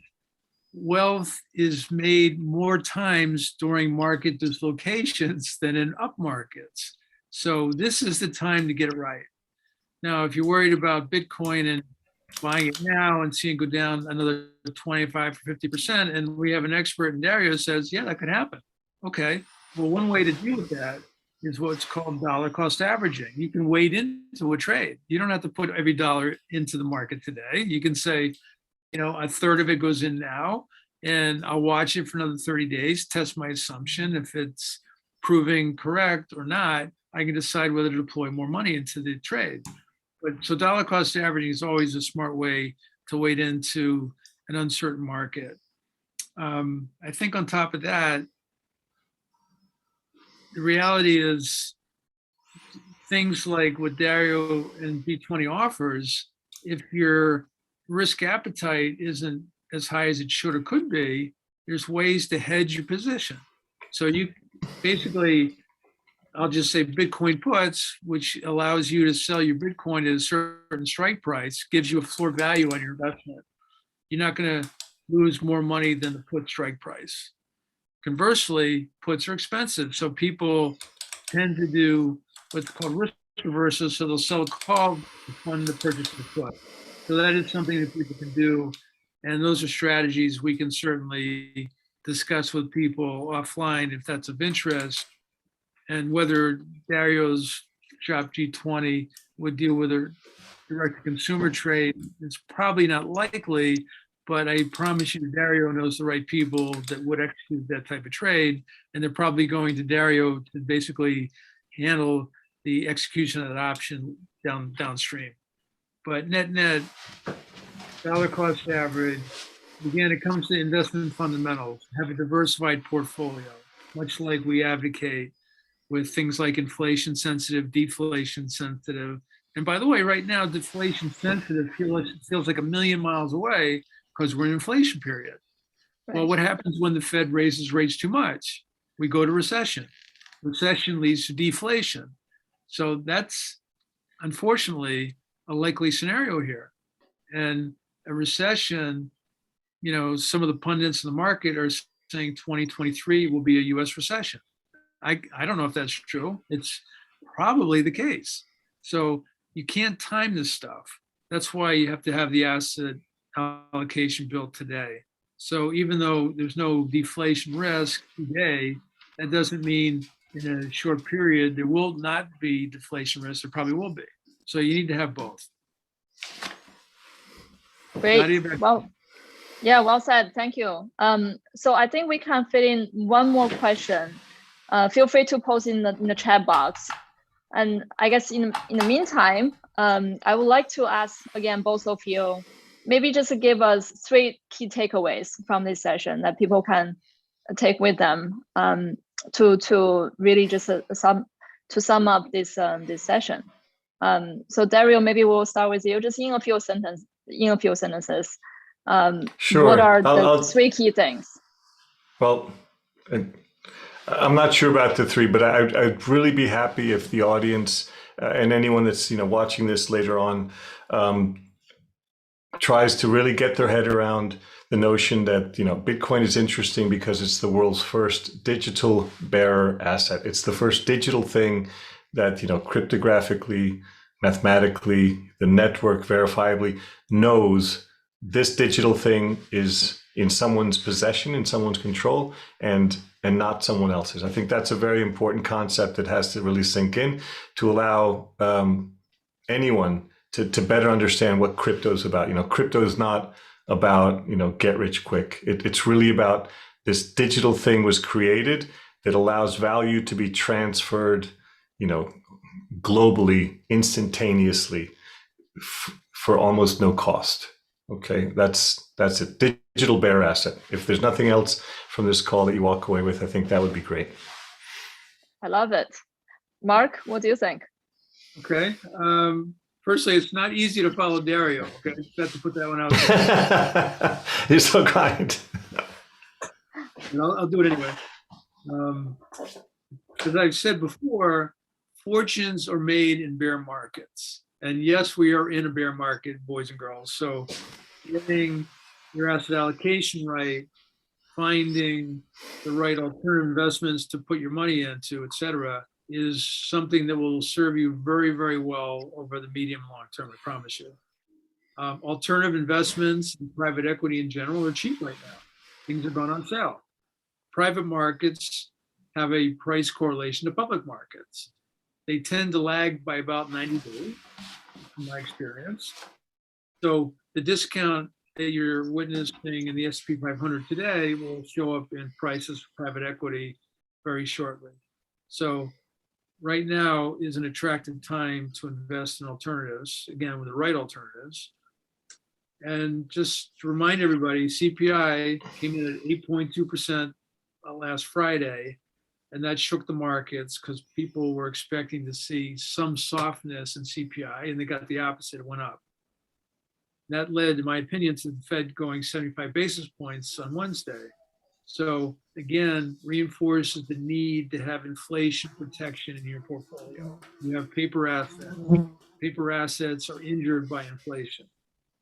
wealth is made more times during market dislocations than in up markets. So this is the time to get it right. Now, if you're worried about Bitcoin and buying it now and seeing it go down another 25 or 50%, and we have an expert in Dario says, yeah, that could happen. Okay, well, one way to deal with that is what's called dollar cost averaging. You can wade into a trade. You don't have to put every dollar into the market today. You can say, a third of it goes in now, and I'll watch it for another 30 days, test my assumption. If it's proving correct or not, I can decide whether to deploy more money into the trade. But so dollar cost averaging is always a smart way to wade into an uncertain market. I think on top of that, the reality is things like what Dario and B20 offers, if your risk appetite isn't as high as it should or could be, there's ways to hedge your position. So you basically, I'll just say Bitcoin puts, which allows you to sell your Bitcoin at a certain strike price, gives you a floor value on your investment. You're not going to lose more money than the put strike price. Conversely, puts are expensive. So people tend to do what's called risk reversals. So they'll sell a call to fund the purchase of the put. So that is something that people can do. And those are strategies we can certainly discuss with people offline if that's of interest. And whether Dario's Shop G20 would deal with a direct-to-consumer trade, it's probably not likely, but I promise you Dario knows the right people that would execute that type of trade, and they're probably going to Dario to basically handle the execution of that option downstream. But net, dollar cost average, again, it comes to investment fundamentals. Have a diversified portfolio, much like we advocate with things like inflation sensitive, deflation sensitive. And by the way, right now, deflation sensitive feels like a million miles away because we're in inflation period. Right. Well, what happens when the Fed raises rates too much? We go to recession. Recession leads to deflation. So that's unfortunately a likely scenario here. And a recession, some of the pundits in the market are saying 2023 will be a US recession. I don't know if that's true. It's probably the case. So you can't time this stuff. That's why you have to have the asset allocation built today. So even though there's no deflation risk today, that doesn't mean in a short period there will not be deflation risk. There probably will be. So you need to have both. Great. Well, yeah, well said. Thank you. So I think we can fit in one more question. Feel free to post in the chat box. And I guess in the meantime, I would like to ask again, both of you, maybe just give us 3 key takeaways from this session that people can take with them to really just sum up this session. So Dario, maybe we'll start with you, just in a few sentences. Sure. What are the 3 key things? Well, I'm not sure about the 3, but I'd really be happy if the audience and anyone that's watching this later on tries to really get their head around the notion that Bitcoin is interesting because it's the world's first digital bearer asset. It's the first digital thing that cryptographically mathematically, the network verifiably knows this digital thing is in someone's possession, in someone's control, and not someone else's. I think that's a very important concept that has to really sink in to allow anyone to better understand what crypto is about. Crypto is not about, get rich quick. It's really about this digital thing was created that allows value to be transferred, globally, instantaneously, for almost no cost. Okay, that's it. Digital bear asset. If there's nothing else from this call that you walk away with, I think that would be great. I love it. Mark, what do you think? Okay. Firstly, it's not easy to follow Dario. Okay, just have to put that one out there. You're so kind. And I'll do it anyway. As I've said before, fortunes are made in bear markets. And yes, we are in a bear market, boys and girls. So getting your asset allocation right, finding the right alternative investments to put your money into, et cetera, is something that will serve you very, very well over the medium and long term, I promise you. Alternative investments and private equity in general are cheap right now. Things are going on sale. Private markets have a price correlation to public markets. They tend to lag by about 90 days, in my experience. So the discount that you're witnessing in the S&P 500 today will show up in prices for private equity very shortly. So right now is an attractive time to invest in alternatives, again, with the right alternatives. And just to remind everybody, CPI came in at 8.2% last Friday, and that shook the markets because people were expecting to see some softness in CPI, and they got the opposite, it went up. That led, in my opinion, to the Fed going 75 basis points on Wednesday. So again, reinforces the need to have inflation protection in your portfolio. You have paper assets. Paper assets are injured by inflation.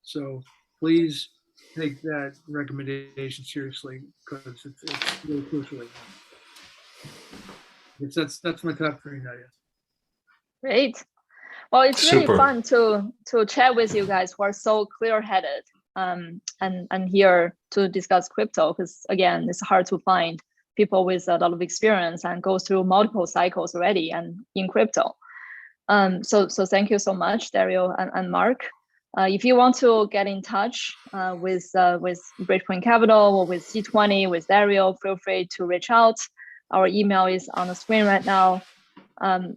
So please take that recommendation seriously because it's really crucial right now. That's my top three, Nadia. Great. Well, it's really Super. fun to chat with you guys who are so clear-headed and here to discuss crypto, because again, it's hard to find people with a lot of experience and go through multiple cycles already and in crypto. So thank you so much, Dario and Mark. If you want to get in touch with Bridgepoint Capital or with C20, with Dario, feel free to reach out. Our email is on the screen right now.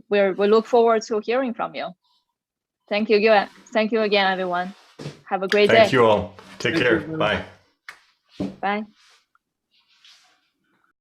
We look forward to hearing from you. Thank you again, everyone. Have a great day. Thank you all. Take care. you. Bye. Bye.